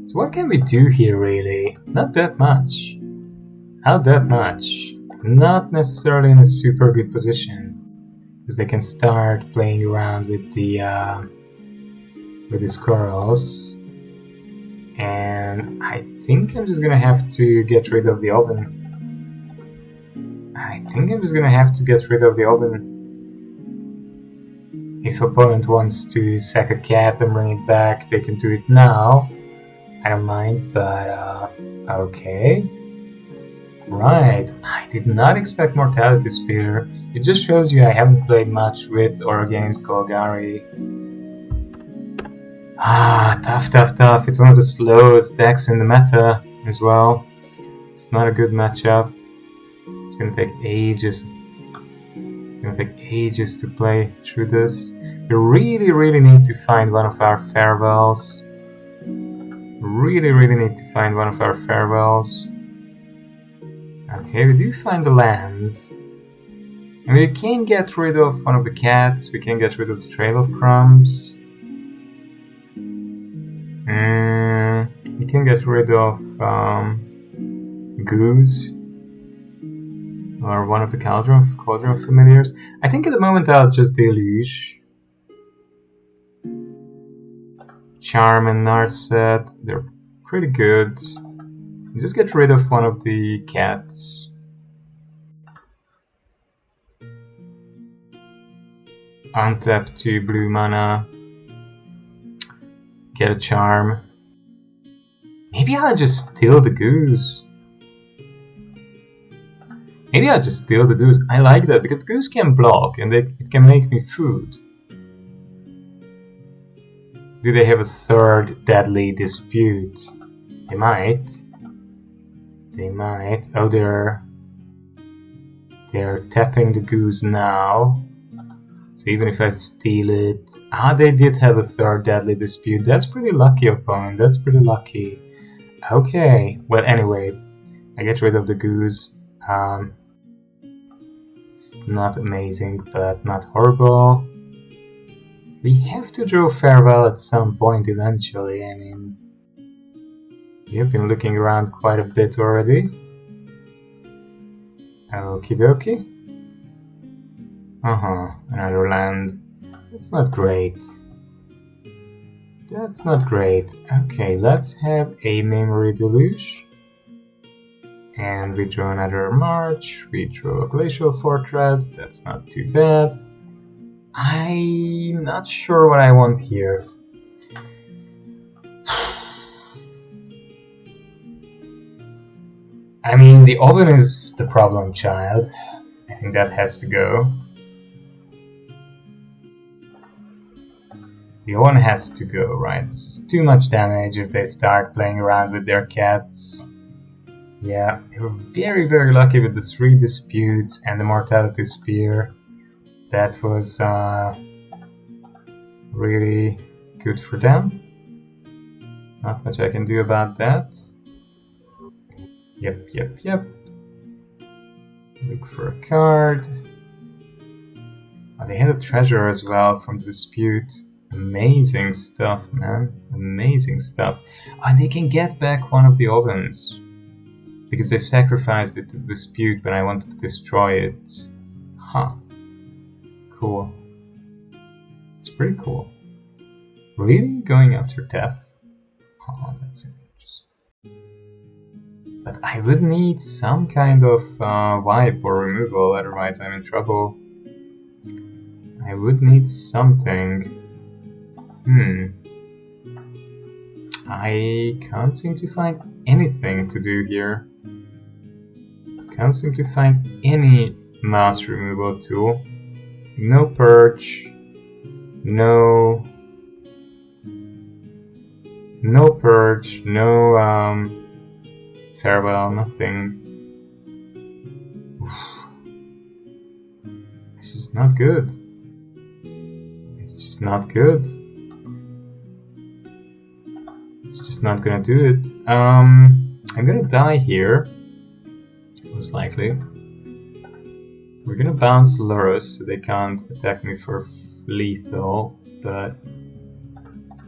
So what can we do here, really? Not that much. Not necessarily in a super good position, because they can start playing around with the Squirrels. And I think I'm just gonna have to get rid of the Oven. If opponent wants to sack a cat and bring it back, they can do it now. I don't mind, but okay. Right, I did not expect Mortality Spear. It just shows you I haven't played much with or against Golgari. Tough. It's one of the slowest decks in the meta as well. It's not a good matchup. It's gonna take ages. It's gonna take ages to play through this. We really need to find one of our farewells. Really need to find one of our farewells. Okay, we do find the land. And we can get rid of one of the cats. We can get rid of the Trail of Crumbs. We can get rid of Goose. Or one of the Cauldron Familiars. I think at the moment I'll just Deluge. Charm and Narset, they're pretty good. Just get rid of one of the cats. Untap 2 blue mana. Get a charm. Maybe I'll just steal the Goose. I like that because Goose can block and it can make me food. Do they have a third deadly dispute? They might. Oh, they're tapping the Goose now. So even if I steal it... they did have a third deadly dispute. That's pretty lucky, opponent. That's pretty lucky. Okay. Well, anyway. I get rid of the Goose. It's not amazing, but not horrible. We have to draw Farewell at some point eventually. I mean... You've been looking around quite a bit already. Okie dokie. Another land. That's not great. Okay, let's have a Memory Deluge. And we draw another March. We draw a Glacial Fortress. That's not too bad. I'm not sure what I want here. I mean, the oven is the problem child. I think that has to go. The oven has to go, right? It's just too much damage if they start playing around with their cats. Yeah, they were very lucky with the 3 disputes and the Mortality Spear. That was really good for them. Not much I can do about that. Yep. Look for a card. They had a treasure as well from the dispute. Amazing stuff, man. Amazing stuff. And they can get back one of the ovens. Because they sacrificed it to the dispute when I wanted to destroy it. Cool. It's pretty cool. Really? Going after death? That's interesting. But I would need some kind of wipe or removal, otherwise I'm in trouble. I would need something. I can't seem to find anything to do here. Can't seem to find any mass removal tool. No purge. No purge. No farewell. Nothing. This is not good. It's just not good. It's just not gonna do it. I'm gonna die here. Most likely. We're gonna bounce Lurrus so they can't attack me for lethal, but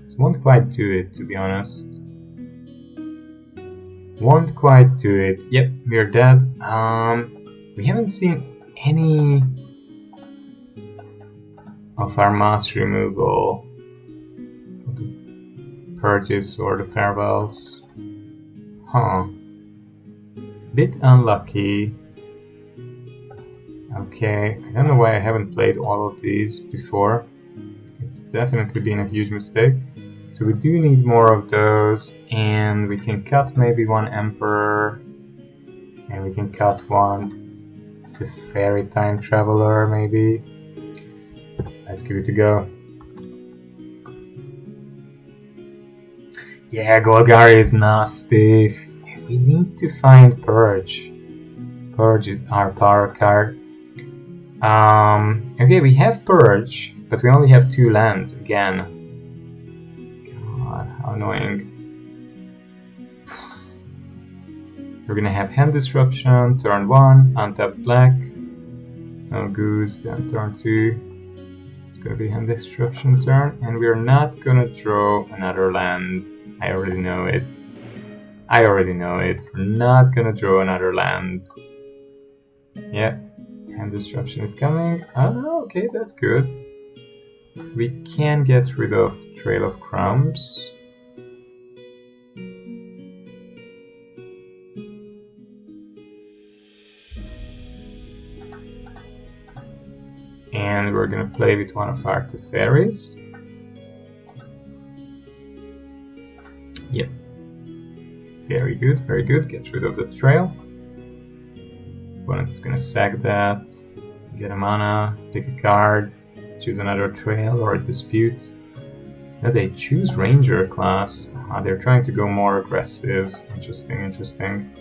it won't quite do it, to be honest. Won't quite do it. Yep, we're dead. We haven't seen any of our mass removal, of the purges or the farewells. Bit unlucky. Okay, I don't know why I haven't played all of these before. It's definitely been a huge mistake. So we do need more of those, and we can cut maybe one Emperor, and we can cut one the Fairy Time Traveler maybe. Let's give it a go. Yeah, Golgari is nasty. We need to find Purge. Purge is our power card. Okay, we have Purge, but we only have 2 lands again. God, how annoying. We're gonna have Hand Disruption, turn 1, untap black. No Goose, then turn 2. It's gonna be Hand Disruption turn, and we're not gonna draw another land. I already know it. We're not gonna draw another land. Yeah, Hand Disruption is coming. Oh, okay, that's good. We can get rid of Trail of Crumbs. And we're gonna play with one of our Teferis. Yep. Very good, very good. Get rid of the trail. Opponent is gonna sack that, get a mana, pick a card, choose another trail or a dispute. Now they choose Ranger class. They're trying to go more aggressive. Interesting, interesting.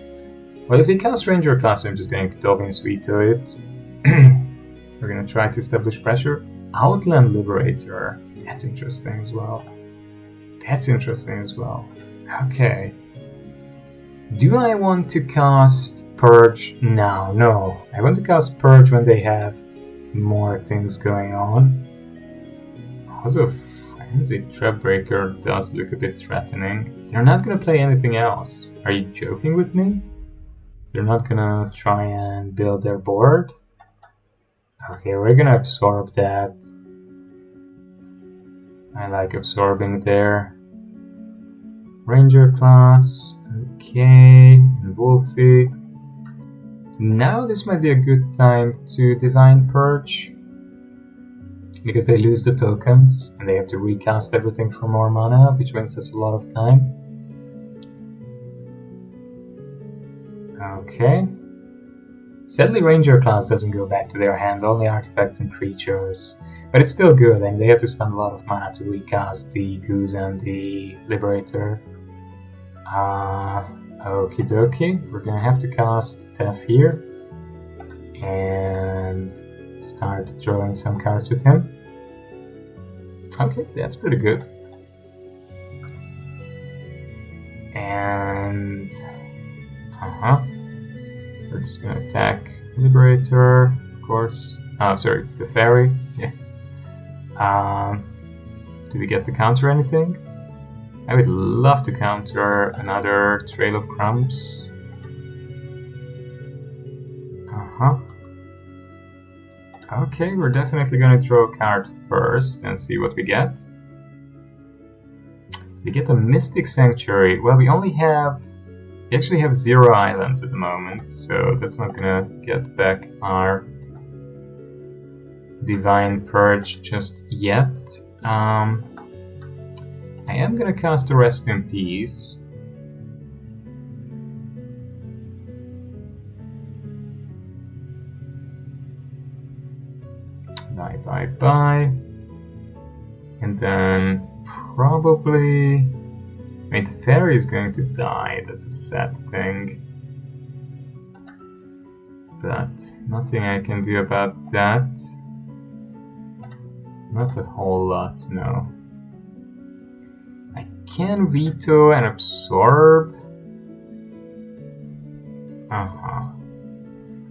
Well, if they cast Ranger class, I'm just going to Dolphin's Veto it. We're gonna try to establish pressure. Outland Liberator. That's interesting as well. Okay. Do I want to cast Purge now? No. I want to cast Purge when they have more things going on. Also, Frenzied Trapbreaker does look a bit threatening. They're not gonna play anything else. Are you joking with me? They're not gonna try and build their board? Okay, we're gonna absorb that. I like absorbing there. Ranger class, okay, and Wolfie. Now this might be a good time to Divine Purge, because they lose the tokens and they have to recast everything for more mana, which wins us a lot of time. Okay. Sadly, Ranger class doesn't go back to their hand, only artifacts and creatures. But it's still good, and they have to spend a lot of mana to recast the Goose and the Liberator. Okie dokie, we're gonna have to cast Tef here. And start drawing some cards with him. Okay, that's pretty good. And... we're just gonna attack Liberator, of course. Oh, sorry, the Fairy. Yeah. Do we get to counter anything? I would love to counter another Trail of Crumbs. Okay, we're definitely gonna draw a card first and see what we get. We get a Mystic Sanctuary. Well, we actually have 0 islands at the moment, so that's not gonna get back our Divine Purge just yet. I am gonna cast a Rest in Peace. Bye. And then probably... I mean, the Fairy is going to die, that's a sad thing. But nothing I can do about that. Not a whole lot, no. I can veto and absorb.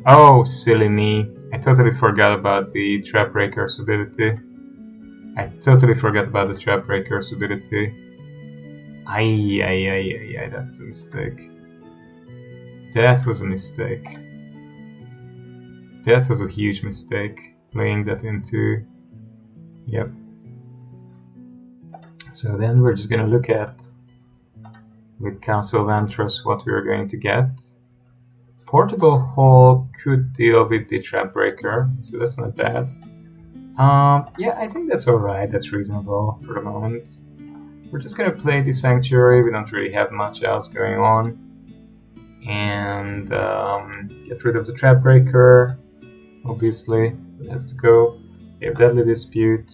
Oh, silly me. I totally forgot about the Trapbreaker's ability. Aye, that's a mistake. That was a mistake. That was a huge mistake, playing that into... Yep. So then we're just gonna look at, with Castle Ventress, what we're going to get. Portable Hall could deal with the Trapbreaker, so that's not bad. Yeah, I think that's alright, that's reasonable for the moment. we're just gonna play the Sanctuary. We don't really have much else going on. And get rid of the Trap Breaker. Obviously, it has to go. We have Deadly Dispute.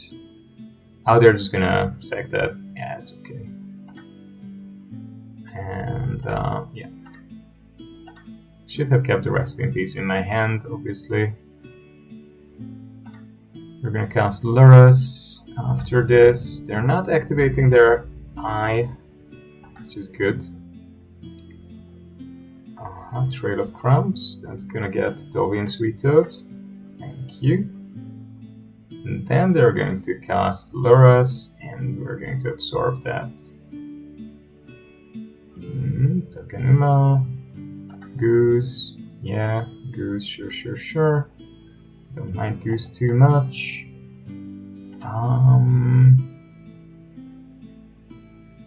Oh, they're just gonna sack that. Yeah, it's okay. And yeah. Should have kept the Resting Piece in my hand, obviously. We're gonna cast Lurrus after this. They're not activating their eye, which is good. Trail of Crumbs, that's gonna get Dovey and Sweet Toads. Thank you. And then they're going to cast Lurrus, and we're going to absorb that. Takenuma, Goose, yeah, Goose, sure. Don't mind Goose too much.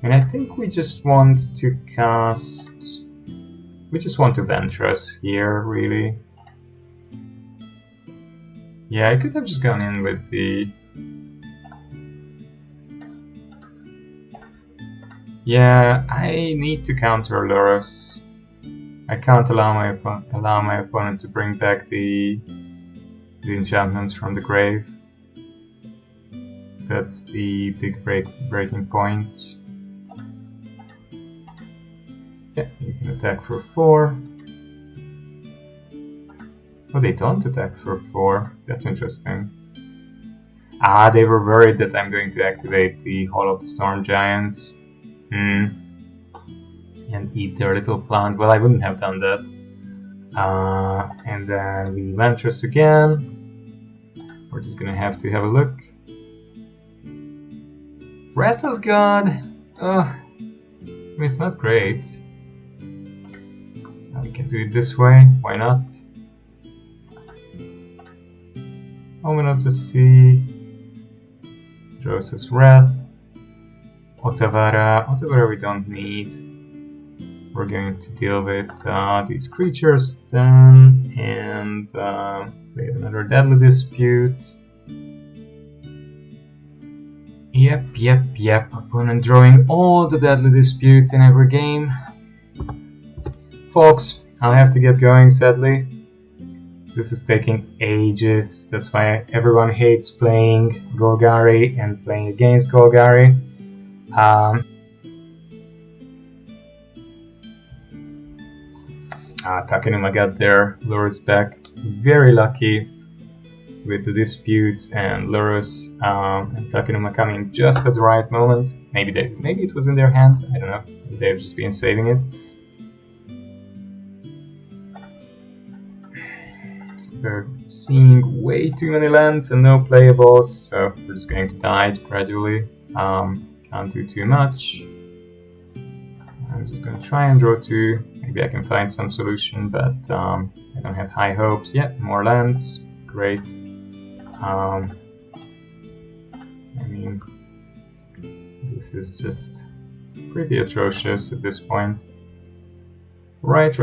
And I think we just want to cast... We just want to Ventress here, really. Yeah, I could have just gone in with the... Yeah, I need to counter Lurrus. I can't allow my opponent to bring back the enchantments from the grave. That's the big breaking point. Yeah, you can attack for 4. Oh, they don't attack for 4. That's interesting. Ah, they were worried that I'm going to activate the Hall of the Storm Giants. And eat their little plant. Well, I wouldn't have done that. And then we Ventress again. We're just gonna have to have a look. Wrath of God. I mean, it's not great. We can do it this way. Why not? Omen of the Sea. Drosa's Wrath. Otavara we don't need. We're going to deal with these creatures then, and we have another Deadly Dispute. Yep. Opponent drawing all the Deadly Disputes in every game. Folks, I'll have to get going, sadly. This is taking ages. That's why everyone hates playing Golgari and playing against Golgari. Takenuma got their Lurrus back. Very lucky with the disputes and Lurrus and Takenuma coming just at the right moment. Maybe it was in their hand. I don't know. Maybe they've just been saving it. We're seeing way too many lands and no playables, so we're just going to die gradually. Can't do too much. I'm just going to try and draw 2. Maybe I can find some solution, but I don't have high hopes yet. More lands, great. I mean, this is just pretty atrocious at this point. Right.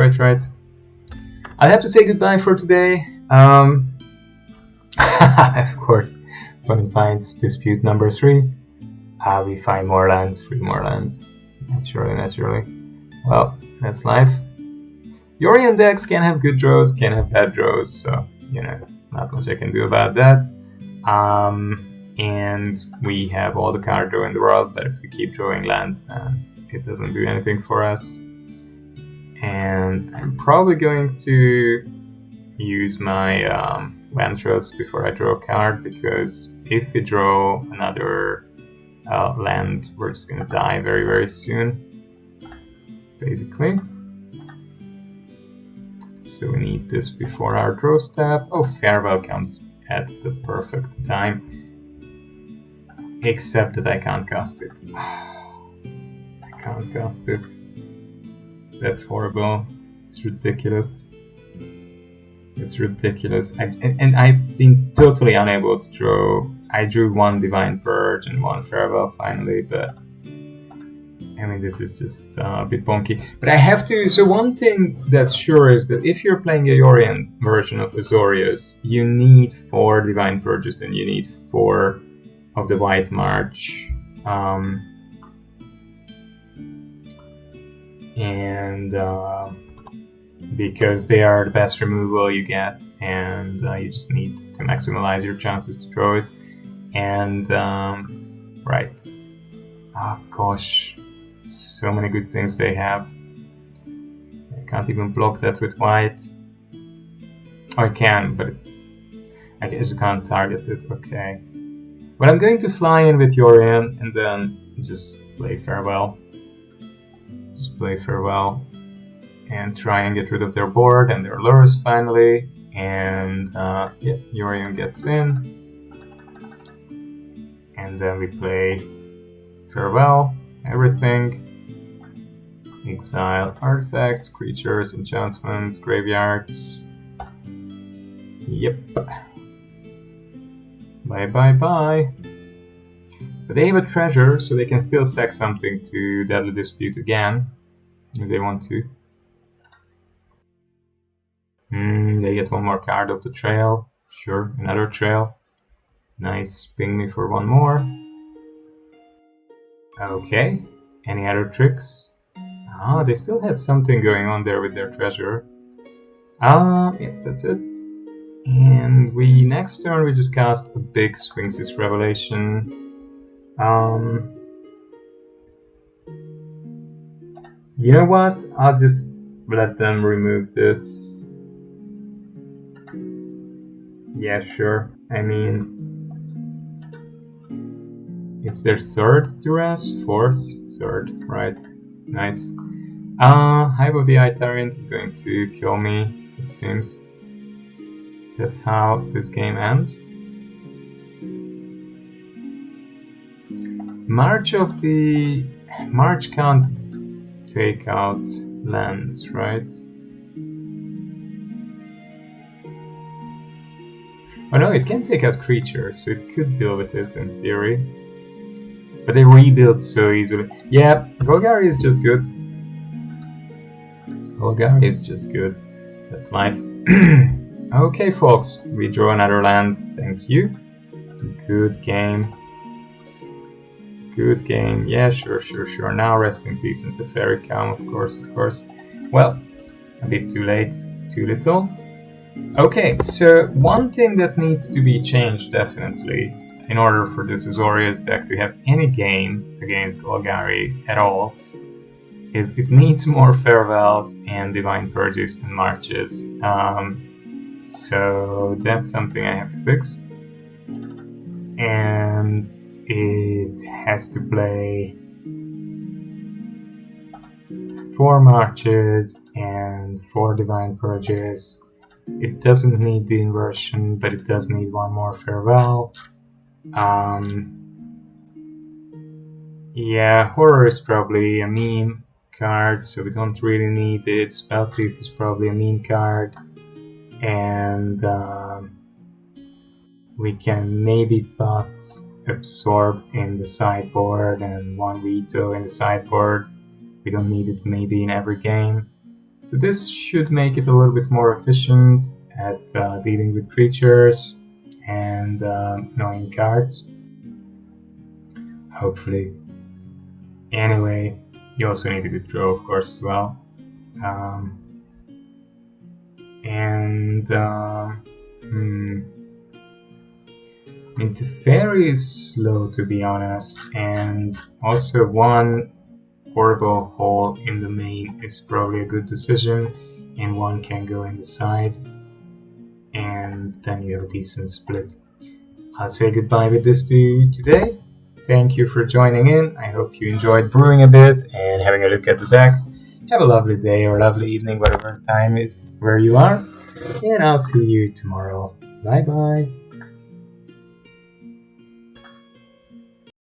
I have to say goodbye for today. Of course, Fun finds dispute number 3. We find more lands, 3 more lands. Naturally. Well, that's life. Yorion decks can have good draws, can have bad draws, so, you know, not much I can do about that. And we have all the card draw in the world, but if we keep drawing lands, then it doesn't do anything for us. And I'm probably going to use my Ventress before I draw a card, because if we draw another land, we're just gonna die very, very soon, basically. So we need this before our draw step. Oh, Farewell comes at the perfect time. Except that I can't cast it. I can't cast it. That's horrible. It's ridiculous. It's ridiculous. And I've been totally unable to draw. I drew 1 Divine Purge and 1 Farewell finally, but I mean, this is just a bit bonky. But I have to... So one thing that's sure is that if you're playing a Yorion version of Azorius, you need 4 Divine Purges and you need 4 of the White March. and because they are the best removal you get, and you just need to maximize your chances to draw it. And right, oh gosh, so many good things they have. I can't even block that with white. Oh, I can, but I just can't target it. Okay, but I'm going to fly in with Yorion and then just play farewell. Just play farewell and try and get rid of their board and their Lurrus finally. And yeah, Yorion gets in. And then we play farewell, everything. Exile artifacts, creatures, enchantments, graveyards. Yep. Bye bye bye. But they have a treasure, so they can still sack something to Deadly Dispute again, if they want to. They get one more card up the trail. Sure, another trail. Nice, ping me for one more. Okay, any other tricks? Ah, they still had something going on there with their treasure. Yeah, that's it. And next turn we just cast a big Sphinx's Revelation. You know what? I'll just let them remove this. Yeah, sure. I mean, it's their third duress? Fourth? Third, right. Nice. Hive of the Eye Tyrant is going to kill me, it seems. That's how this game ends. March can't take out lands, right? Oh no, it can take out creatures, so it could deal with it in theory. But they rebuild so easily. Yeah, Golgari is just good. Golgari is just good. That's life. Okay, folks, we draw another land. Thank you. Good game. Good game. Yeah, sure. Now rest in peace into Fairy Calm, of course. Well, a bit too late, too little. Okay, so one thing that needs to be changed definitely in order for this Azorius deck to have any game against Golgari at all is it needs more Farewells and Divine Purges and Marches. So that's something I have to fix. And it has to play 4 Marches and 4 Divine Purges. It doesn't need the inversion, but it does need one more Farewell. Yeah, Horror is probably a meme card, so we don't really need it. Spell Thief is probably a meme card. And we can maybe put Absorb in the sideboard and 1 Veto in the sideboard. We don't need it maybe in every game. So this should make it a little bit more efficient at dealing with creatures and annoying cards. Hopefully. Anyway, you also need a good draw, of course, as well. Teferi is slow, to be honest, and also 1 horrible hole in the main is probably a good decision, and 1 can go in the side, and then you have a decent split. I'll say goodbye with this to you today. Thank you for joining in. I hope you enjoyed brewing a bit and having a look at the decks. Have a lovely day or lovely evening, whatever time is where you are, and I'll see you tomorrow. Bye bye.